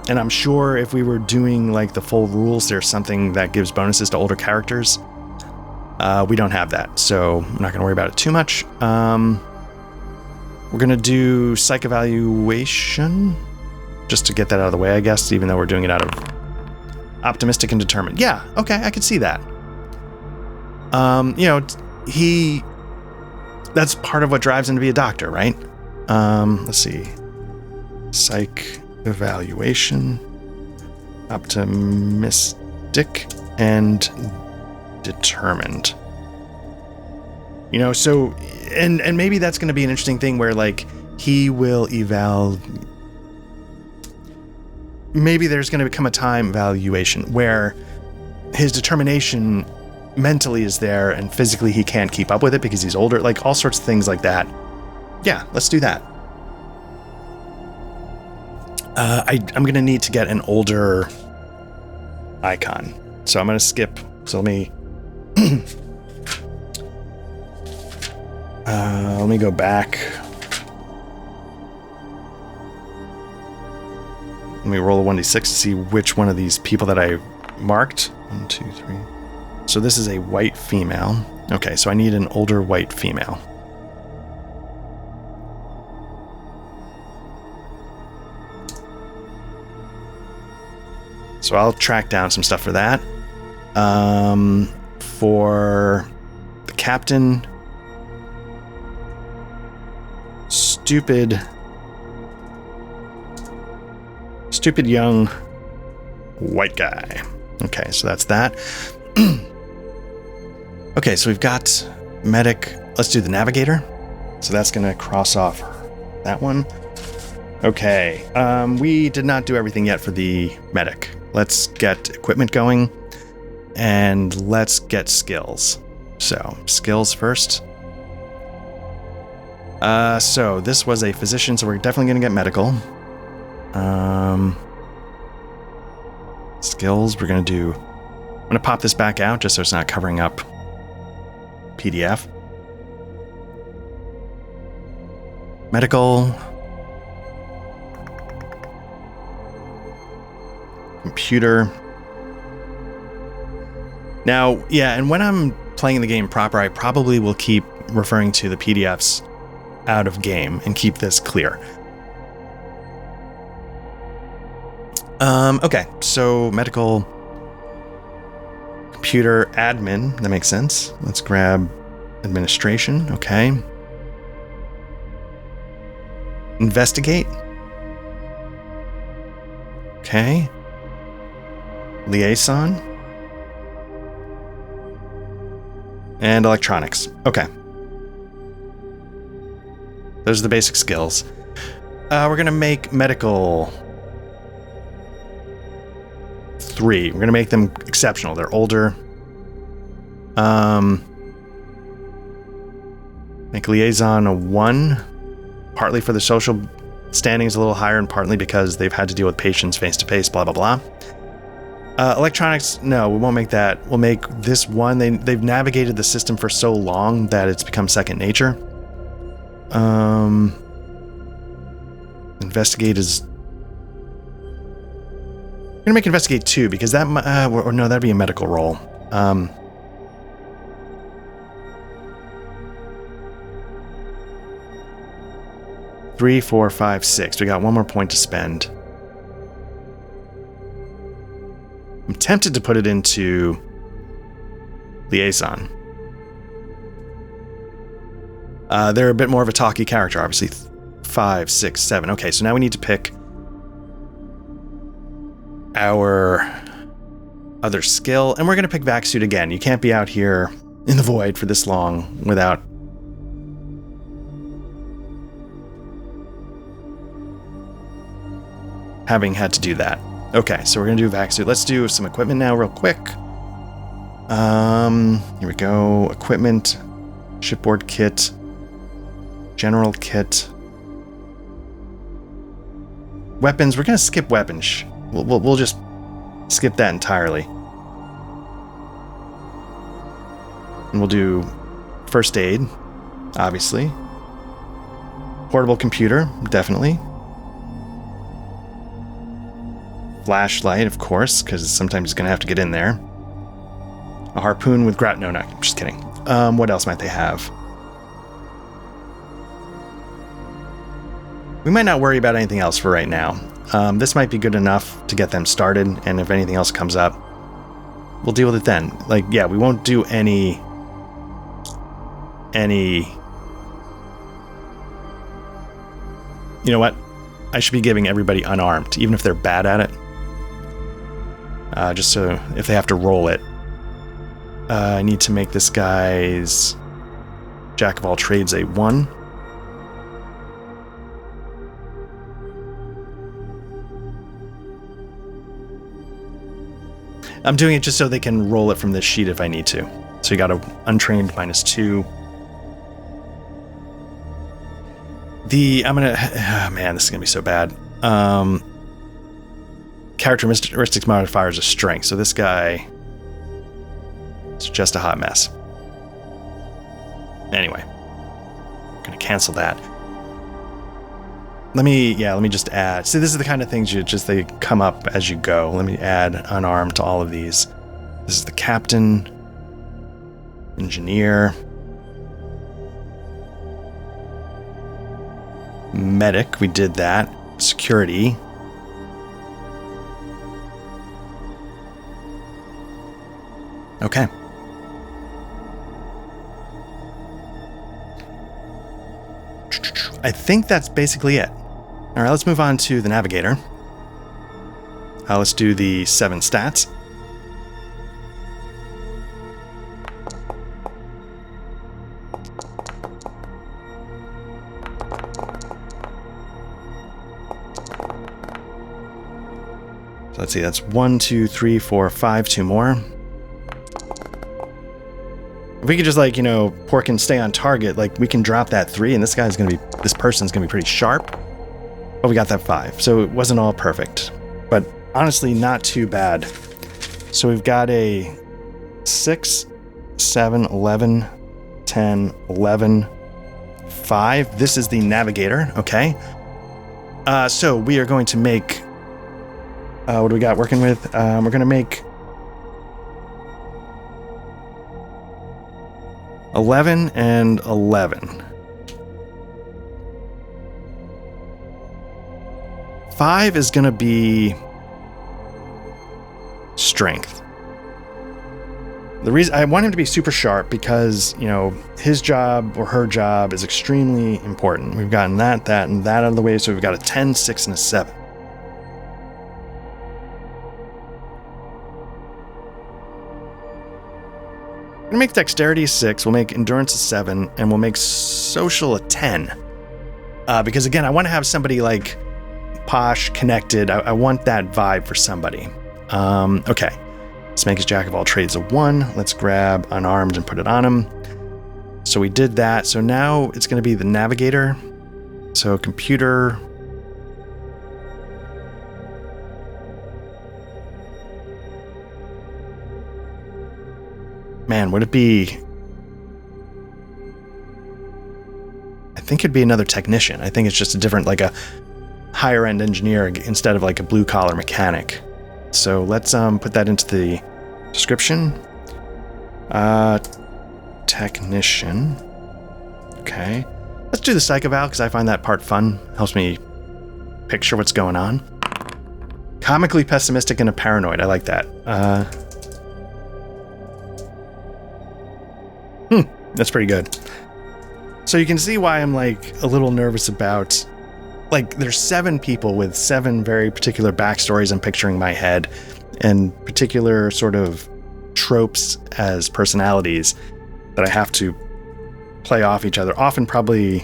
And I'm sure if we were doing like the full rules, there's something that gives bonuses to older characters. We don't have that, so I'm not going to worry about it too much. We're going to do psych evaluation, just to get that out of the way, I guess, even though we're doing it out of optimistic and determined. Yeah, okay, I could see that. That's part of what drives him to be a doctor, right? Let's see. Psych evaluation, optimistic, and determined. So and maybe that's going to be an interesting thing where like he will maybe there's going to become a time evaluation where his determination mentally is there and physically he can't keep up with it because he's older, like all sorts of things like that. Yeah, let's do that. I'm going to need to get an older icon, so I'm going to skip. So let me go back. Let me roll a 1d6 to see which one of these people that I marked. 1, 2, 3. So this is a white female. Okay, so I need an older white female. So I'll track down some stuff for that. For the captain, stupid young white guy. Okay, so that's that. Okay, so we've got medic. Let's do the navigator. So that's going to cross off that one. Okay, we did not do everything yet for the medic. Let's get equipment going. And let's get skills. So, skills first. So this was a physician, so we're definitely going to get medical. Skills, we're going to do... I'm going to pop this back out just so it's not covering up PDF. Medical. Computer. Now, yeah, and when I'm playing the game proper, I probably will keep referring to the PDFs out of game and keep this clear. Okay, so medical, computer, admin, that makes sense. Let's grab administration, okay. Investigate. Okay. Liaison. And electronics. Okay. Those are the basic skills. We're going to make medical 3. We're going to make them exceptional. They're older. Make liaison a 1. Partly for the social standings a little higher and partly because they've had to deal with patients face to face, blah, blah, blah. Electronics, no, we won't make that. We'll make this 1. They've navigated the system for so long that it's become second nature. Investigate is... I'm gonna make investigate 2 because that or no, that'd be a medical role. 3, 4, 5, 6. We got 1 more point to spend. I'm tempted to put it into liaison. They're a bit more of a talky character, obviously. 5, 6, 7. Okay, so now we need to pick our other skill, and we're going to pick vac suit again. You can't be out here in the void for this long without having had to do that. Okay, so we're going to do vac suit. Let's do some equipment now real quick. Here we go. Equipment, shipboard kit, general kit. Weapons, we're going to skip weapons. We'll just skip that entirely. And we'll do first aid, obviously. Portable computer, definitely. Flashlight, of course, because sometimes it's going to have to get in there. A harpoon with no, I'm just kidding. What else might they have? We might not worry about anything else for right now. This might be good enough to get them started, and if anything else comes up, we'll deal with it then. Like, yeah, we won't do any... You know what? I should be giving everybody unarmed, even if they're bad at it. Just so if they have to roll it. I need to make this guy's Jack of all trades a 1. I'm doing it just so they can roll it from this sheet if I need to. So you got a untrained -2. Man, this is gonna be so bad. Characteristics modifier is a strength, so this guy is just a hot mess. Anyway, I'm gonna cancel that. Let me just add. See, this is the kind of things they come up as you go. Let me add unarmed to all of these. This is the captain, engineer, medic. We did that. Security. Okay. I think that's basically it. All right, let's move on to the navigator. Let's do the 7 stats. So let's see, that's 1, 2, 3, 4, 5, 2 more. If we could just like, Pork and stay on target, like we can drop that 3 and this person's gonna be pretty sharp. But we got that 5. So it wasn't all perfect, but honestly, not too bad. So we've got a 6, 7, 11, 10, 11, 5. This is the navigator. Okay. So we are going to make, what do we got working with? We're going to make 11 and 11. 5 is going to be strength. The reason I want him to be super sharp because, his job or her job is extremely important. We've gotten that, and that out of the way. So we've got a 10, 6, and a 7. We're gonna make dexterity a 6, we'll make endurance a 7, and we'll make social a 10. Because again, I want to have somebody like posh, connected. I want that vibe for somebody. Okay. Let's make his jack of all trades a 1. Let's grab unarmed and put it on him. So we did that. So now it's going to be the navigator. So computer. Man, would it be? I think it'd be another technician. I think it's just a different, like a higher end engineer instead of like a blue collar mechanic. So let's put that into the description. Technician. Okay. Let's do the psych eval because I find that part fun. Helps me picture what's going on. Comically pessimistic and a paranoid. I like that. That's pretty good. So you can see why I'm like a little nervous about, like, there's 7 people with 7 very particular backstories I'm picturing in my head and particular sort of tropes as personalities that I have to play off each other, often probably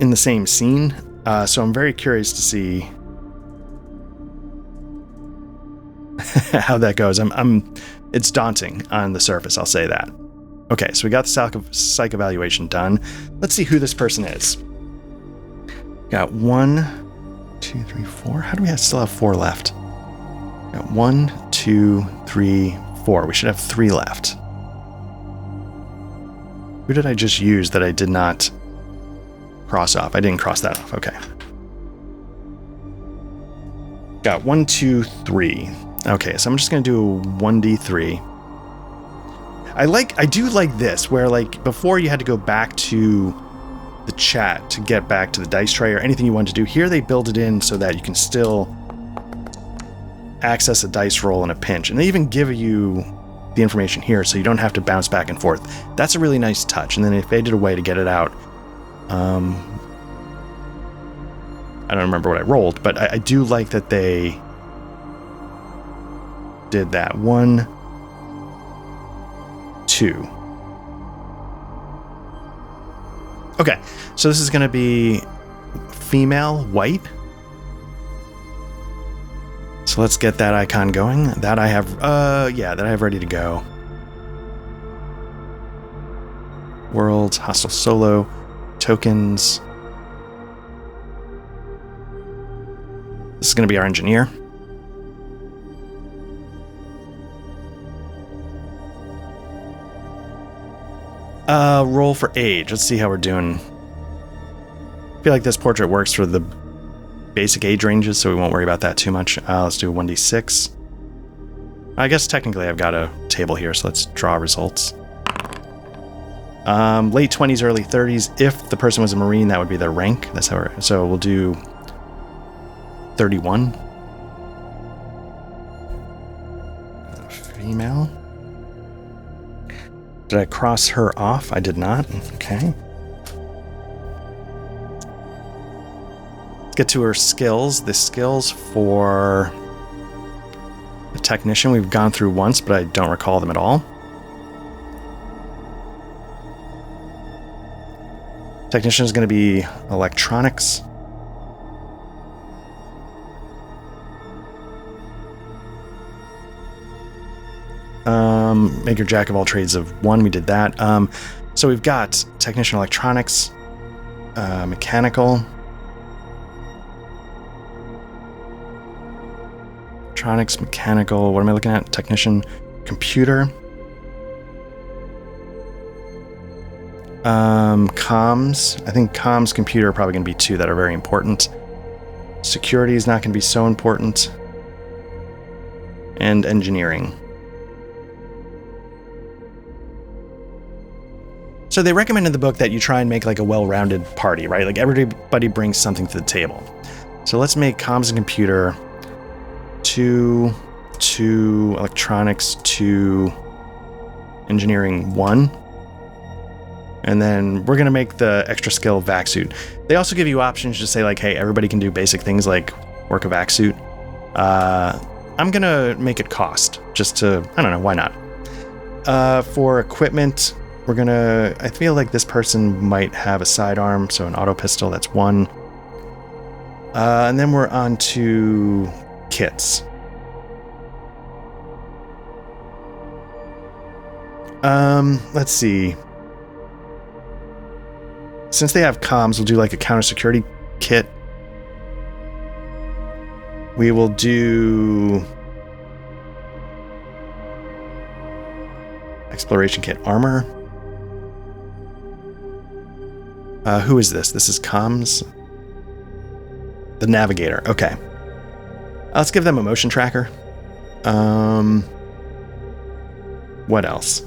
in the same scene. So I'm very curious to see how that goes. It's daunting on the surface, I'll say that. Okay, so we got the psych evaluation done. Let's see who this person is. Got 1, 2, 3, 4. How do we still have 4 left? Got 1, 2, 3, 4. We should have 3 left. Who did I just use that I did not cross off? I didn't cross that off. Okay. Got 1, 2, 3. Okay, so I'm just gonna do a 1d3. I do like this, where like before you had to go back to the chat to get back to the dice tray or anything you want to do. Here they build it in so that you can still access a dice roll in a pinch. And they even give you the information here so you don't have to bounce back and forth. That's a really nice touch. And then if they did a way to get it out, I don't remember what I rolled, but I do like that they did that. 1, 2. Okay, so this is going to be female, white. So let's get that icon going. That I have, that I have ready to go. Worlds, hostile solo, tokens. This is going to be our engineer. Roll for age. Let's see how we're doing. I feel like this portrait works for the basic age ranges, so we won't worry about that too much. Let's do a 1d6. I guess technically I've got a table here, so let's draw results. Late 20s, early 30s. If the person was a Marine, that would be their rank. That's how we're, so we'll do 31. Female. Did I cross her off? I did not. Okay. Let's get to her skills. The skills for the technician we've gone through once, but I don't recall them at all. Technician is going to be electronics. Make your jack of all trades of one. We did that. So we've got technician electronics, mechanical, electronics, mechanical. What am I looking at? Technician, computer, comms. I think comms, computer are probably going to be two that are very important. Security is not going to be so important. And engineering. So they recommend in the book that you try and make like a well-rounded party, right? Like everybody brings something to the table. So let's make comms and computer 2, electronics 2, engineering 1. And then we're going to make the extra skill vac suit. They also give you options to say like, hey, everybody can do basic things like work a vac suit. I'm going to make it cost just to, I don't know, why not? For equipment, we're going to, I feel like this person might have a sidearm, so an auto pistol, that's 1. And then we're on to kits. Let's see. Since they have comms, we'll do like a counter security kit. We will do exploration kit armor. Who is this? This is comms. The navigator. Okay. Let's give them a motion tracker. What else?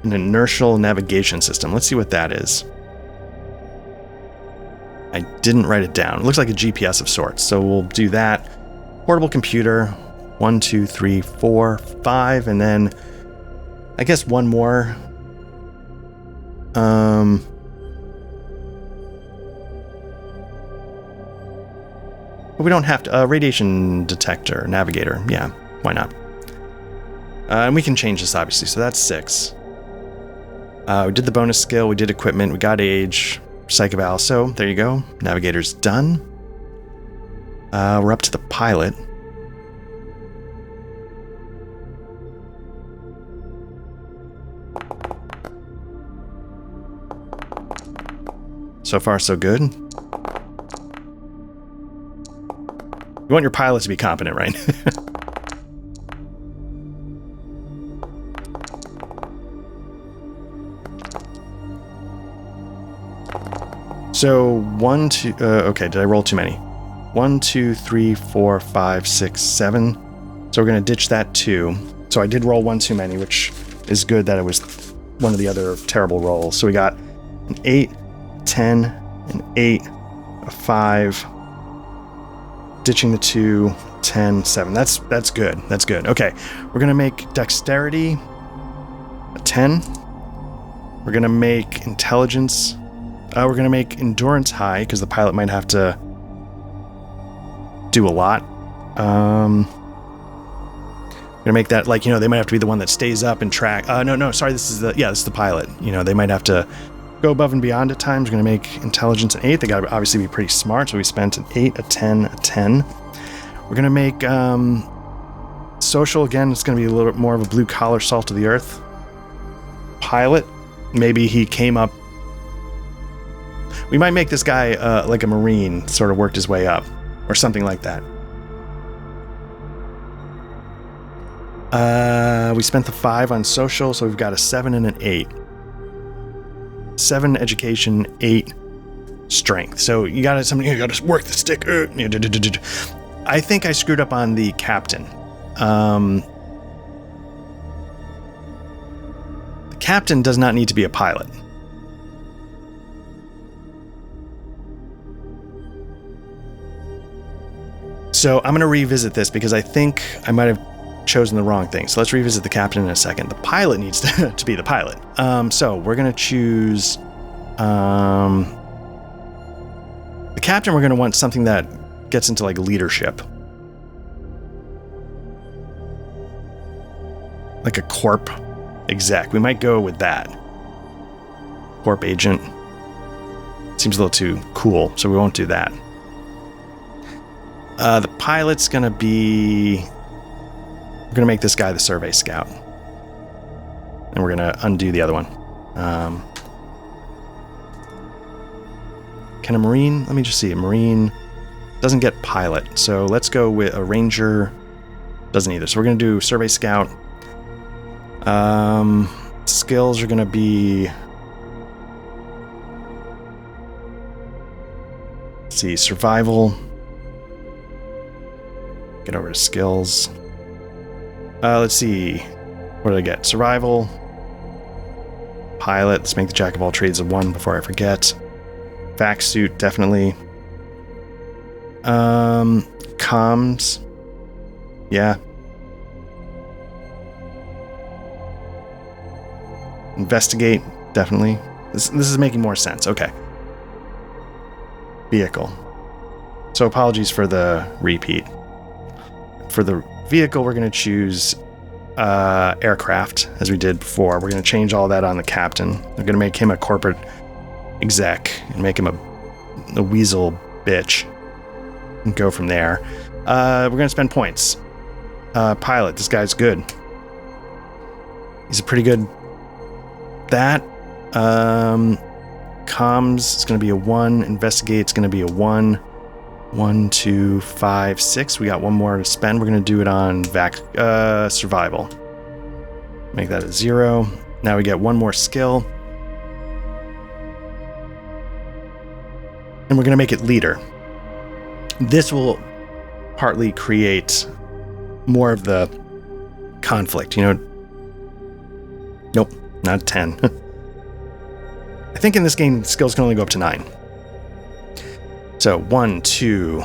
An inertial navigation system. Let's see what that is. I didn't write it down. It looks like a GPS of sorts. So we'll do that. Portable computer. 1, 2, 3, 4, 5, and then I guess one more. But we don't have to. Radiation detector, navigator. Yeah, why not? And we can change this obviously. So that's 6. We did the bonus skill, we did equipment, we got age, psych eval, so there you go. Navigator's done. We're up to the pilot. So far, so good. You want your pilot to be competent, right? So 1, 2, okay, did I roll too many? 1, 2, 3, 4, 5, 6, 7. So we're going to ditch that 2. So I did roll 1 too many, which is good that it was one of the other terrible rolls. So we got an 8, 10, an 8, a 5, ditching the 2, 10, 7. That's good. That's good. Okay, we're going to make dexterity a 10. We're going to make intelligence. We're going to make endurance high, because the pilot might have to do a lot. We're going to make that, like, they might have to be the one that stays up and track. No, sorry, this is the pilot. They might have to go above and beyond at times. We're going to make intelligence an 8. They got to obviously be pretty smart, so we spent an 8, a 10, a 10. We're going to make social, again, it's going to be a little bit more of a blue-collar, salt of the earth. Pilot, maybe he came up. We might make this guy like a Marine, sort of worked his way up, or something like that. We spent the 5 on social, so we've got a 7 and an 8. 7 education, 8 strength. So you got to work the stick. I think I screwed up on the captain. The captain does not need to be a pilot. So I'm going to revisit this because I think I might have chosen the wrong thing. So let's revisit the captain in a second. The pilot needs to be the pilot. So we're going to choose the captain. We're going to want something that gets into like leadership. Like a corp exec. We might go with that. Corp agent. Seems a little too cool, so we won't do that. The pilot's going to be... We're going to make this guy the survey scout. And we're going to undo the other one. Can a Marine... Let me just see. A Marine doesn't get pilot. So let's go with a Ranger. Doesn't either. So we're going to do survey scout. Skills are going to be... Let's see. Survival. Get over to skills. Let's see. What did I get? Survival. Pilot. Let's make the jack of all trades a 1 before I forget. Vac suit, definitely. Comms. Yeah. Investigate, definitely. This is making more sense. Okay. Vehicle. So apologies for the repeat. For the vehicle, we're going to choose aircraft, as we did before. We're going to change all that on the captain. We're going to make him a corporate exec and make him a weasel bitch and go from there. We're going to spend points. Pilot, this guy's good. He's a pretty good... That. Comms is going to be a 1. Investigate's going to be a 1. 1, 2, 5, 6. We got one more to spend. We're going to do it on survival. Make that a 0. Now we get one more skill. And we're going to make it leader. This will partly create more of the conflict, you know. Nope, not 10. I think in this game, skills can only go up to 9. So 1, 2,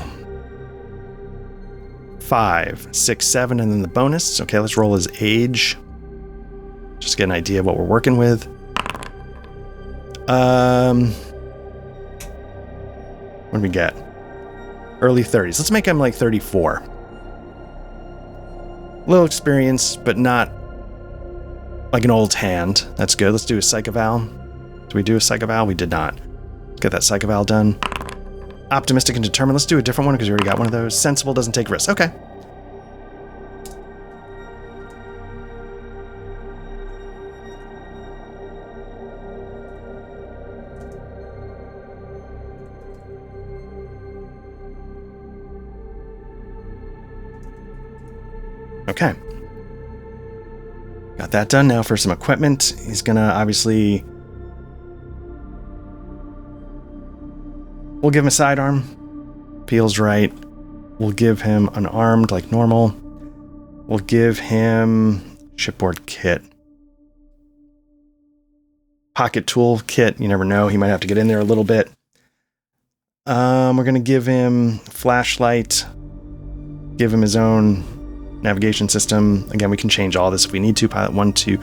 5, 6, 7, and then the bonus. Okay, let's roll his age. Just get an idea of what we're working with. What do we get? Early 30s. Let's make him like 34. Little experience, but not like an old hand. That's good. Let's do a psych eval. Did we do a psych eval? We did not. Let's get that psych eval done. Optimistic and determined. Let's do a different one because we already got one of those. Sensible, doesn't take risks. Okay. Okay. Got that done. Now for some equipment. He's gonna obviously... We'll give him a sidearm. Feels right. We'll give him unarmed like normal. We'll give him shipboard kit. Pocket tool kit. You never know. He might have to get in there a little bit. We're going to give him flashlight. Give him his own navigation system. Again, we can change all this if we need to. Pilot 1, 2,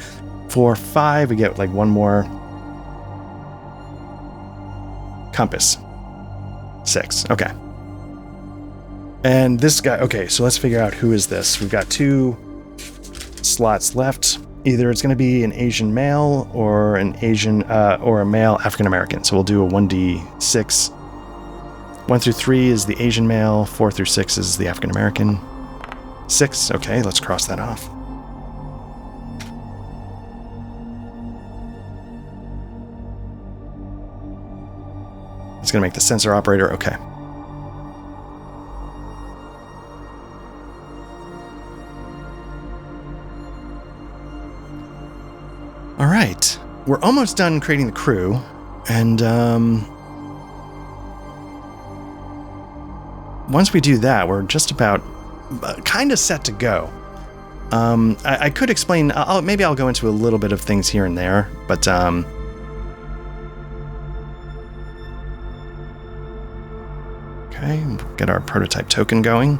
4, 5. We get like one more. Compass. 6. Okay. And this guy... Okay, so let's figure out who is this. We've got 2 slots left. Either it's going to be an Asian male or an Asian... or a male African-American. So we'll do a 1d6. 1 through 3 is the Asian male. 4 through 6 is the African-American. 6. Okay, let's cross that off. It's going to make the sensor operator. Okay. All right. We're almost done creating the crew. And once we do that, we're just about kind of set to go. I could explain... maybe I'll go into a little bit of things here and there. But... Okay, get our prototype token going.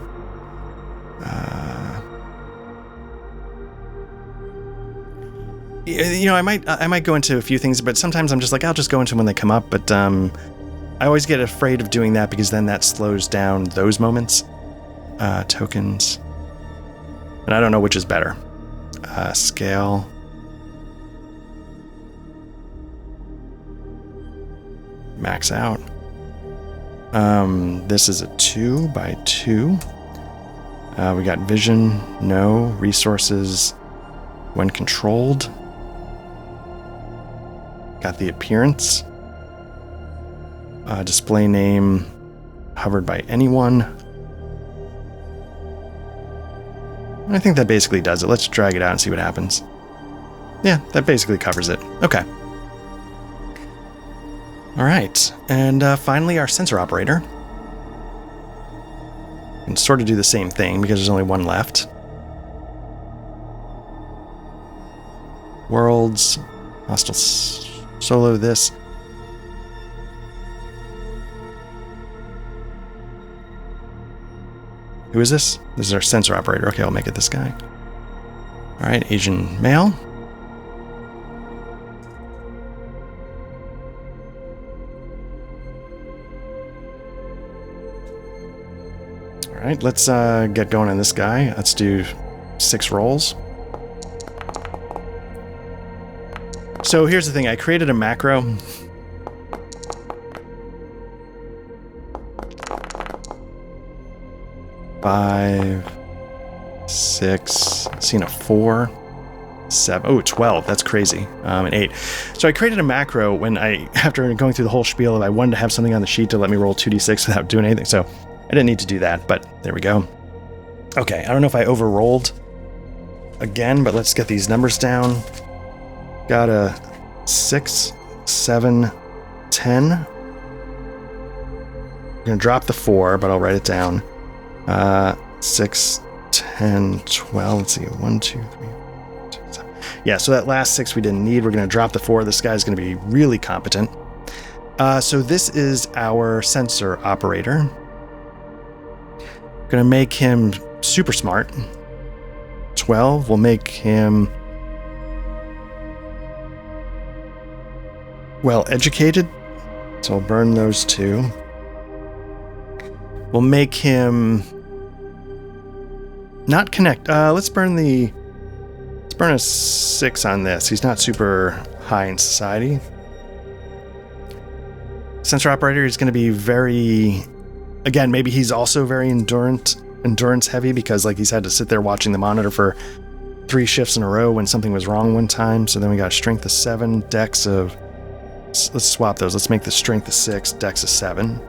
You know, I might go into a few things, but sometimes I'm just like, I'll just go into them when they come up. But I always get afraid of doing that because then that slows down those moments. Tokens. And I don't know which is better. Scale. Max out. This is a 2 by 2. We got vision, no. Resources, when controlled. Got the appearance. Display name, hovered by anyone. I think that basically does it. Let's drag it out and see what happens. Yeah, that basically covers it. Okay. All right, and finally our sensor operator. We can sort of do the same thing because there's only one left. Worlds, hostile solo this. Who is this? This is our sensor operator. Okay, I'll make it this guy. All right, Asian male. All right, let's get going on this guy. Let's do 6 rolls. So here's the thing. I created a macro. Five, 6, seen a 4, 7, oh, 12, that's crazy, and 8. So I created a macro when after going through the whole spiel, I wanted to have something on the sheet to let me roll 2d6 without doing anything, so I didn't need to do that, but there we go. Okay, I don't know if I overrolled again, but let's get these numbers down. Got a 6, 7, 10. I'm gonna drop the 4, but I'll write it down. 6, 10, 12. Let's see. 1, 2, 3, 4, 2, 7. Yeah, so that last 6 we didn't need. We're going to drop the 4. This guy's going to be really competent. So this is our sensor operator. Going to make him super smart. 12. We'll make him well educated. So I'll burn those 2. We'll make him not connect. Let's burn a 6 on this. He's not super high in society. Sensor operator is going to be very, again, maybe he's also very endurance heavy because like he's had to sit there watching the monitor for 3 shifts in a row when something was wrong one time. So then we got strength of 7, dex of, let's swap those. Let's make the strength of 6, dex of 7.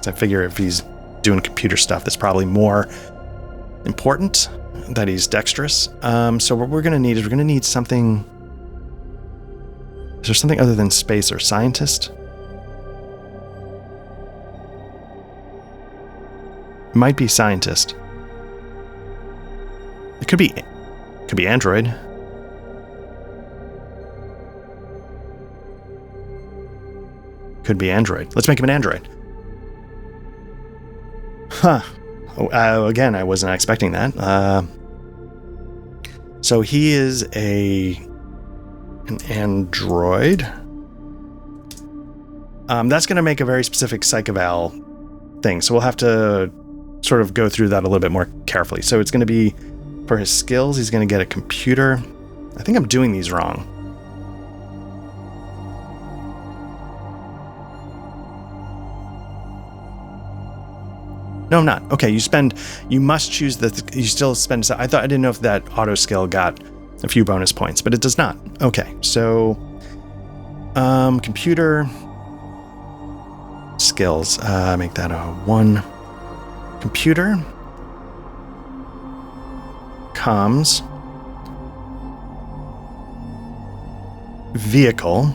I figure if he's doing computer stuff, that's probably more important that he's dexterous. So what we're going to need is we're going to need something. Is there something other than space or scientist? It might be scientist. It could be android. Could be android. Let's make him an android. Huh. Again, I wasn't expecting that. So he is an android. That's going to make a very specific psych-eval thing. So we'll have to sort of go through that a little bit more carefully. So it's going to be, for his skills, he's going to get a computer. I think I'm doing these wrong. No, I'm not. Okay, you must choose you still spend, I didn't know if that auto skill got a few bonus points, but it does not. Okay, so, computer skills, make that a 1. Computer, comms, vehicle,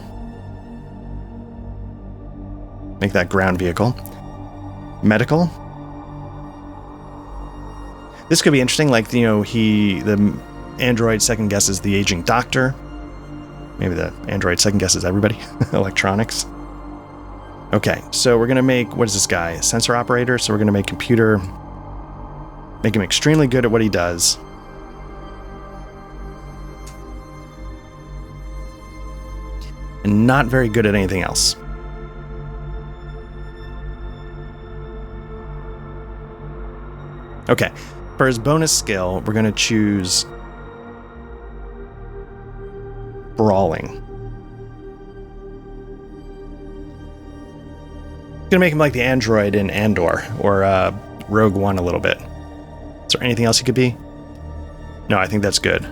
make that ground vehicle, medical. This could be interesting, like, the android second guesses the aging doctor. Maybe the android second guesses everybody. Electronics. Okay, so we're going to make, what is this guy? A sensor operator. So we're going to make computer, make him extremely good at what he does. And not very good at anything else. Okay. For his bonus skill, we're going to choose Brawling. Gonna make him like the android in Andor or Rogue One a little bit. Is there anything else he could be? No, I think that's good.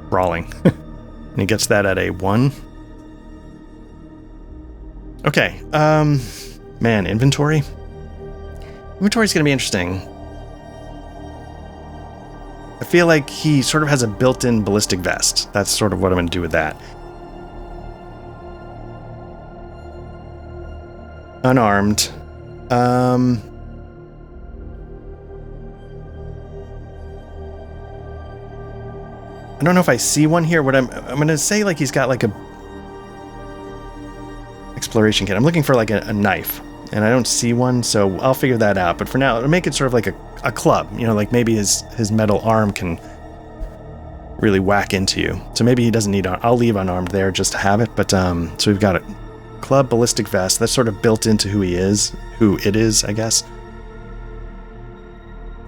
Brawling. And he gets that at a 1. Okay. Man, inventory. Inventory's gonna be interesting. I feel like he sort of has a built-in ballistic vest. That's sort of what I'm gonna do with that. Unarmed. I don't know if I see one here. What I'm gonna say, like, he's got like a exploration kit. I'm looking for like a knife, and I don't see one, so I'll figure that out. But for now, I'll make it sort of like a club. You know, like maybe his metal arm can really whack into you. So maybe he doesn't need. I'll leave unarmed there just to have it. But so we've got a club, ballistic vest. That's sort of built into who he is, who it is, I guess.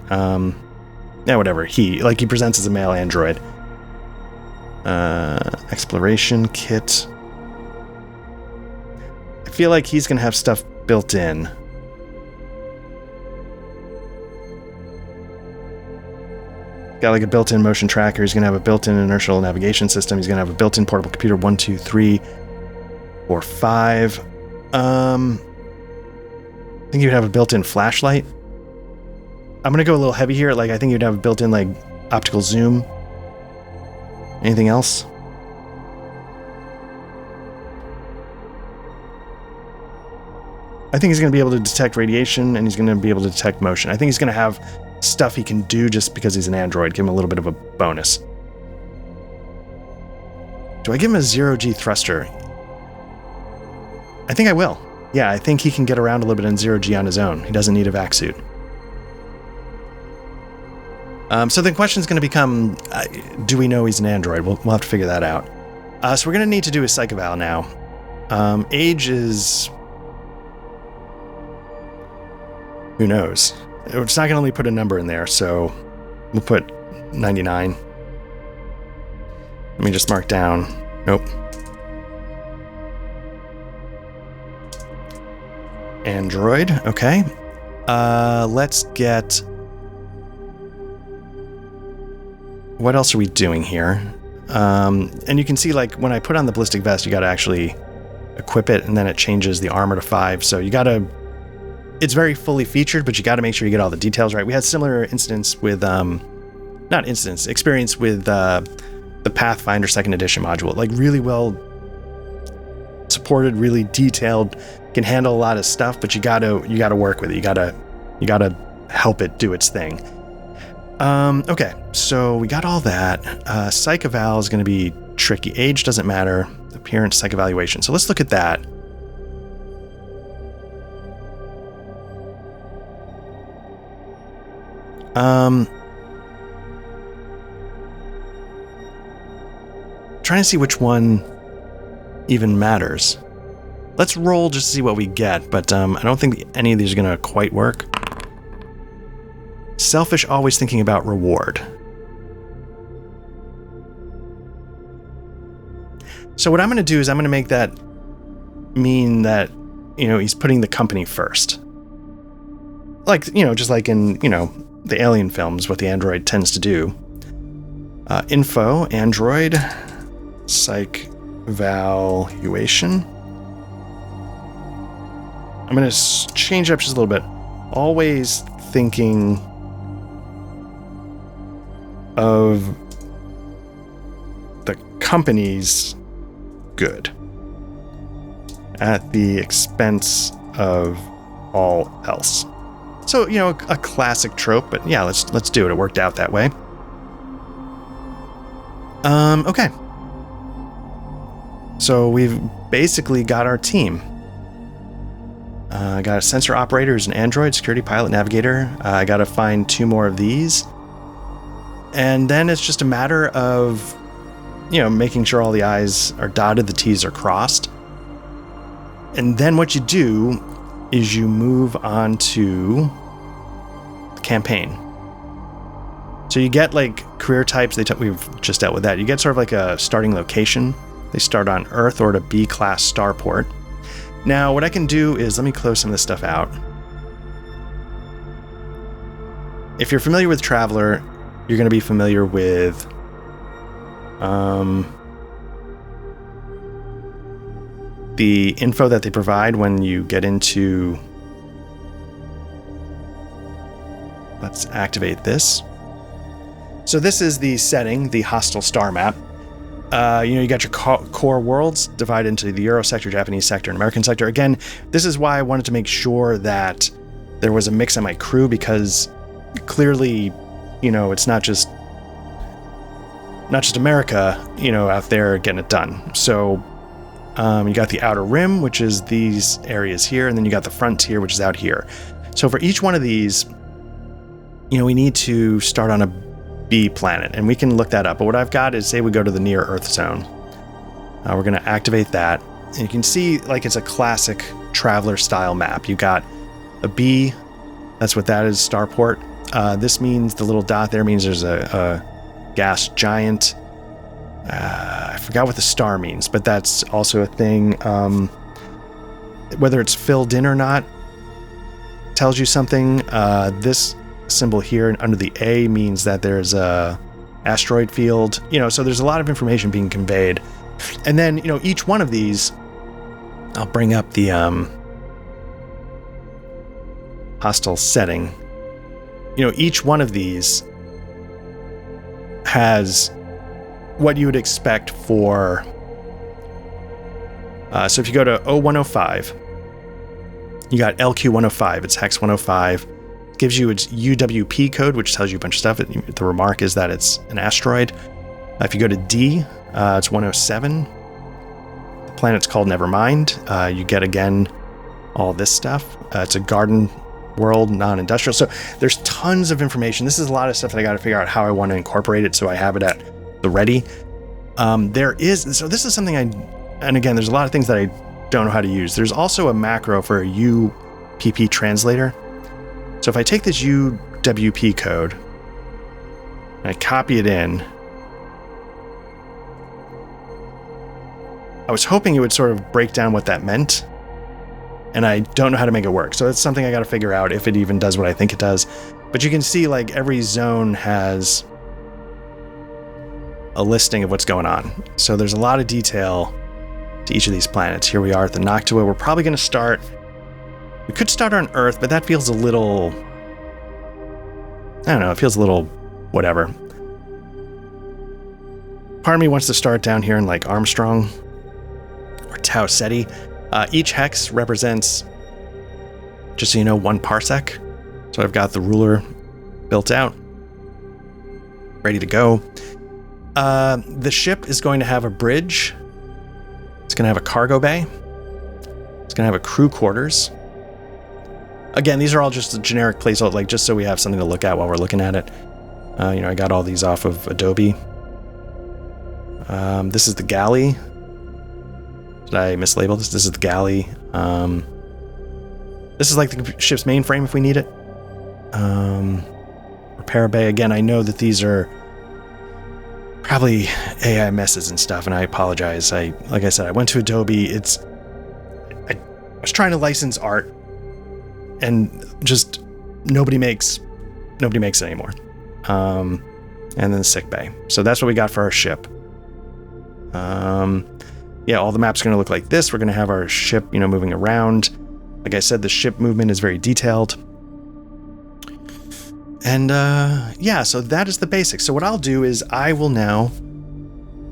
Yeah, whatever. He presents as a male android. Exploration kit. I feel like he's gonna have stuff built in. Got like a built-in motion tracker. He's gonna have a built-in inertial navigation system. He's gonna have a built-in portable computer. 1, 2, 3, 4, 5. I think you'd have a built-in flashlight. I'm gonna go a little heavy here. Like, I think you'd have a built-in like optical zoom. Anything else? I think he's going to be able to detect radiation, and he's going to be able to detect motion. I think he's going to have stuff he can do just because he's an android. Give him a little bit of a bonus. Do I give him a 0G thruster? I think I will. Yeah, I think he can get around a little bit in 0G on his own. He doesn't need a vac suit. So the question's going to become, do we know he's an android? We'll have to figure that out. So we're going to need to do a psych eval now. Age is... who knows? It's not going to only put a number in there, so we'll put 99. Let me just mark down. Nope. Android. Okay. Let's get... what else are we doing here? And you can see, like, when I put on the ballistic vest, you got to actually equip it, and then it changes the armor to 5. So you got to... it's very fully featured, but you got to make sure you get all the details right. We had similar incidents with... experience with the Pathfinder 2nd edition module. Like, really well supported, really detailed, can handle a lot of stuff, but you got to work with it. You got to help it do its thing. Okay, so we got all that. Psych eval is going to be tricky. Age doesn't matter. Appearance, psych evaluation. So let's look at that. Trying to see which one even matters. Let's roll just to see what we get, but I don't think any of these are going to quite work. Selfish, always thinking about reward. So what I'm going to do is I'm going to make that mean that, you know, he's putting the company first. Like, you know, just like in, you know, the Alien films, what the android tends to do. Info, android, psych evaluation. I'm going to change up just a little bit. Always thinking of the company's good at the expense of all else. So, you know, a classic trope, but yeah, let's do it. It worked out that way. Okay. So we've basically got our team. I got a sensor operator who's an android, security pilot, navigator. I got to find 2 more of these. And then it's just a matter of, you know, making sure all the I's are dotted, the T's are crossed. And then what you do is you move on to the campaign. So you get like career types. We've just dealt with that. You get sort of like a starting location. They start on Earth or at a B-class starport. Now, what I can do is, let me close some of this stuff out. If you're familiar with Traveler, you're going to be familiar with the info that they provide when you get into... Let's activate this. So this is the setting, the hostile star map. You got your core worlds divided into the Euro sector, Japanese sector, and American sector. Again, this is why I wanted to make sure that there was a mix on my crew, because clearly, it's not just America, out there getting it done. So you got the outer rim, which is these areas here, and then you got the frontier, which is out here. So for each one of these, we need to start on a B planet, and we can look that up. But what I've got is, say we go to the near Earth zone. We're going to activate that, and you can see like it's a classic Traveler style map. You got a B, that's what that is, starport. This means the little dot there means there's a gas giant. I forgot what the star means, but that's also a thing. Whether it's filled in or not tells you something. This symbol here under the A means that there's a asteroid field. So there's a lot of information being conveyed. And then, each one of these, I'll bring up the hostile setting. Each one of these has what you would expect for... so if you go to 0105, you got LQ105, it's hex 105. It gives you its UWP code, which tells you a bunch of stuff. The remark is that it's an asteroid. If you go to D, it's 107. The planet's called Nevermind. You get, again, all this stuff. It's a garden world, non-industrial. So there's tons of information. This is a lot of stuff that I got to figure out how I want to incorporate it so I have it at the ready. So this is something and again, there's a lot of things that I don't know how to use. There's also a macro for a UPP translator. So if I take this UWP code and I copy it in, I was hoping it would sort of break down what that meant, and I don't know how to make it work. So it's something I got to figure out if it even does what I think it does. But you can see like every zone has a listing of what's going on. So there's a lot of detail to each of these planets. Here we are at the Noctua. We're probably going to start... We could start on Earth, but that feels a little... I don't know, it feels a little whatever. Part of me wants to start down here in like Armstrong or Tau Ceti. Each hex represents, just so you know, 1 parsec. So I've got the ruler built out, ready to go. The ship is going to have a bridge. It's going to have a cargo bay. It's going to have a crew quarters. Again, these are all just a generic placeholder, like just so we have something to look at while we're looking at it. I got all these off of Adobe. This is the galley. Did I mislabel this? This is the galley. This is like the ship's mainframe if we need it. Repair bay. Again, I know that these are probably AI messes and stuff, and I apologize. Like I said, I went to Adobe. I was trying to license art, and just nobody makes it anymore. And then the sick bay. So that's what we got for our ship. Yeah, all the maps are going to look like this. We're going to have our ship, moving around. Like I said, the ship movement is very detailed. And yeah, so that is the basics. So what I'll do is I will now...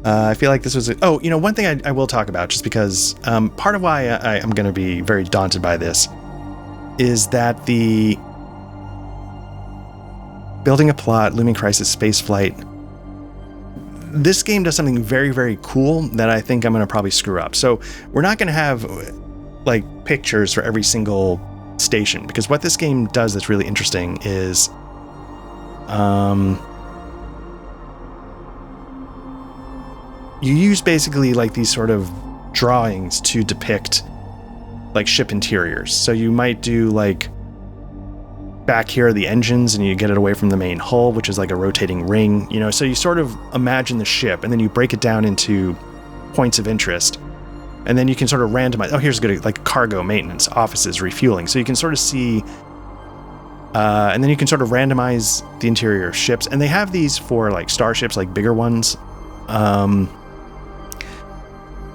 I feel like this was... one thing I will talk about, just because part of why I'm going to be very daunted by this is that the building a plot, looming crisis, space flight... This game does something very, very cool that I think I'm going to probably screw up. So we're not going to have like pictures for every single station, because what this game does that's really interesting is you use basically like these sort of drawings to depict like ship interiors. So you might do like back here are the engines, and you get it away from the main hull, which is like a rotating ring, so you sort of imagine the ship, and then you break it down into points of interest, And then you can sort of randomize. Oh, here's good, like cargo, maintenance, offices, refueling. So you can sort of see, and then you can sort of randomize the interior of ships. And they have these for like starships, like bigger ones.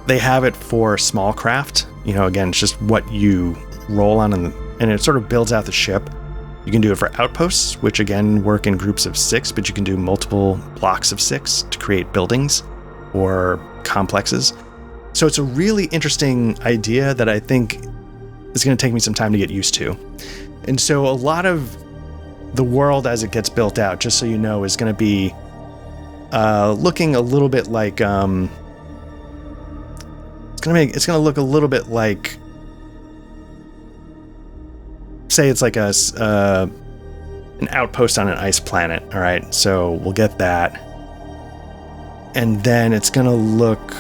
They have it for small craft. Again, it's just what you roll on, and it sort of builds out the ship. You can do it for outposts, which again work in groups of 6, but you can do multiple blocks of 6 to create buildings or complexes. So it's a really interesting idea that I think is going to take me some time to get used to. And so a lot of the world as it gets built out, just so you know, is going to be looking a little bit like it's going to look a little bit like, say it's like an outpost on an ice planet. All right, so we'll get that, and then it's gonna look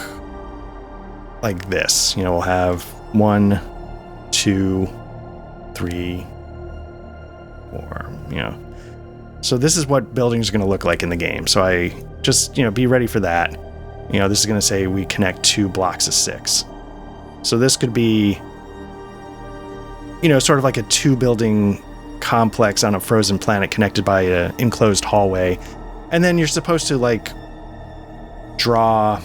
like this. We'll have 1, 2, 3, 4. So this is what buildings are gonna look like in the game. So I just be ready for that. This is gonna say we connect 2 blocks of 6. So this could be sort of like a 2-building complex on a frozen planet connected by an enclosed hallway. And then you're supposed to like draw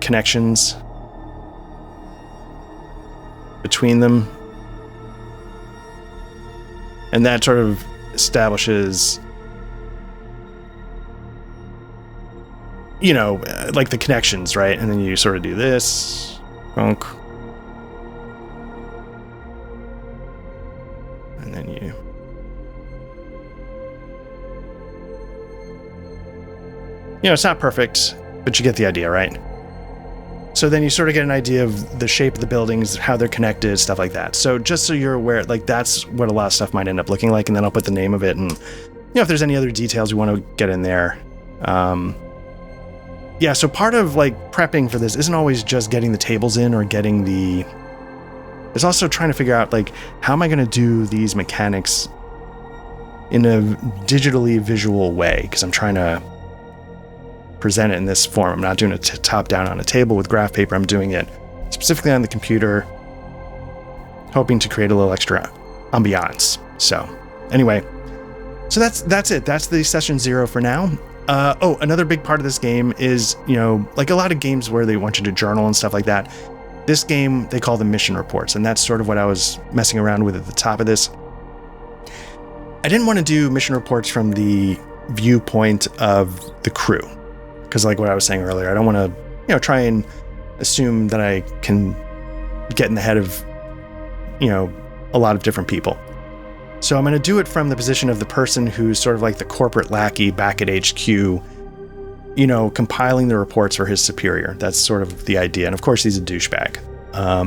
connections between them. And that sort of establishes, like the connections, right? And then you sort of do this. Bonk. And then it's not perfect, but you get the idea, right? So then you sort of get an idea of the shape of the buildings, how they're connected, stuff like that. So just so you're aware, like that's what a lot of stuff might end up looking like, and then I'll put the name of it, and if there's any other details you want to get in there. So part of like prepping for this isn't always just getting the tables in or getting the... It's also trying to figure out, like, how am I going to do these mechanics in a digitally visual way? Because I'm trying to present it in this form. I'm not doing it top-down on a table with graph paper. I'm doing it specifically on the computer, hoping to create a little extra ambiance. So, anyway, so that's it. That's the session 0 for now. Another big part of this game is, like a lot of games where they want you to journal and stuff like that. This game, they call them mission reports, and that's sort of what I was messing around with at the top of this. I didn't want to do mission reports from the viewpoint of the crew, because like what I was saying earlier, I don't want to, try and assume that I can get in the head of, a lot of different people. So I'm going to do it from the position of the person who's sort of like the corporate lackey back at HQ, compiling the reports for his superior. That's sort of the idea. And of course, he's a douchebag. I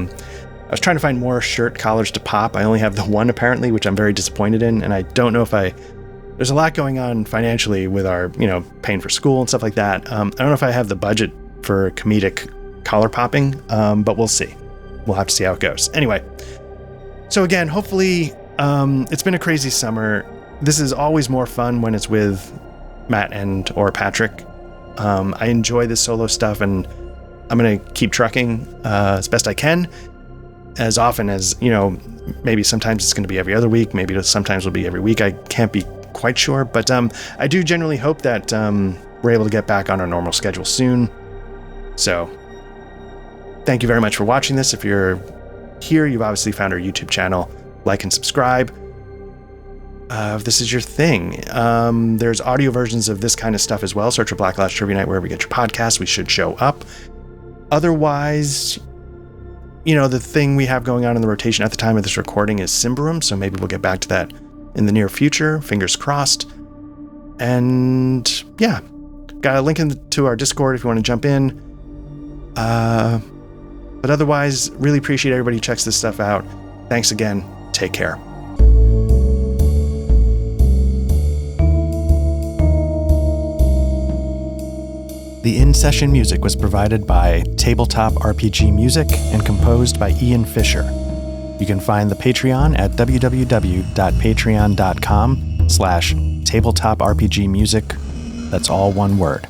was trying to find more shirt collars to pop. I only have the one apparently, which I'm very disappointed in. And I don't know if there's a lot going on financially with our, paying for school and stuff like that. I don't know if I have the budget for comedic collar popping, but we'll see. We'll have to see how it goes. Anyway, so again, hopefully, it's been a crazy summer. This is always more fun when it's with Matt or Patrick. I enjoy this solo stuff, and I'm going to keep trucking as best I can, as often as, maybe sometimes it's going to be every other week, maybe sometimes it'll be every week. I can't be quite sure, but I do generally hope that we're able to get back on our normal schedule soon. So thank you very much for watching this. If you're here, you've obviously found our YouTube channel. Like and subscribe. If this is your thing, there's audio versions of this kind of stuff as well. Search for Black Lodge Trivia Night wherever you get your podcasts. We should show up. Otherwise, the thing we have going on in the rotation at the time of this recording is Symbaroum, so maybe we'll get back to that in the near future. Fingers crossed. And yeah, got a link to our Discord if you want to jump in. But otherwise, really appreciate everybody who checks this stuff out. Thanks again. Take care. The in-session music was provided by Tabletop RPG Music and composed by Ian Fisher. You can find the Patreon at www.patreon.com/tabletop RPG music. That's all one word.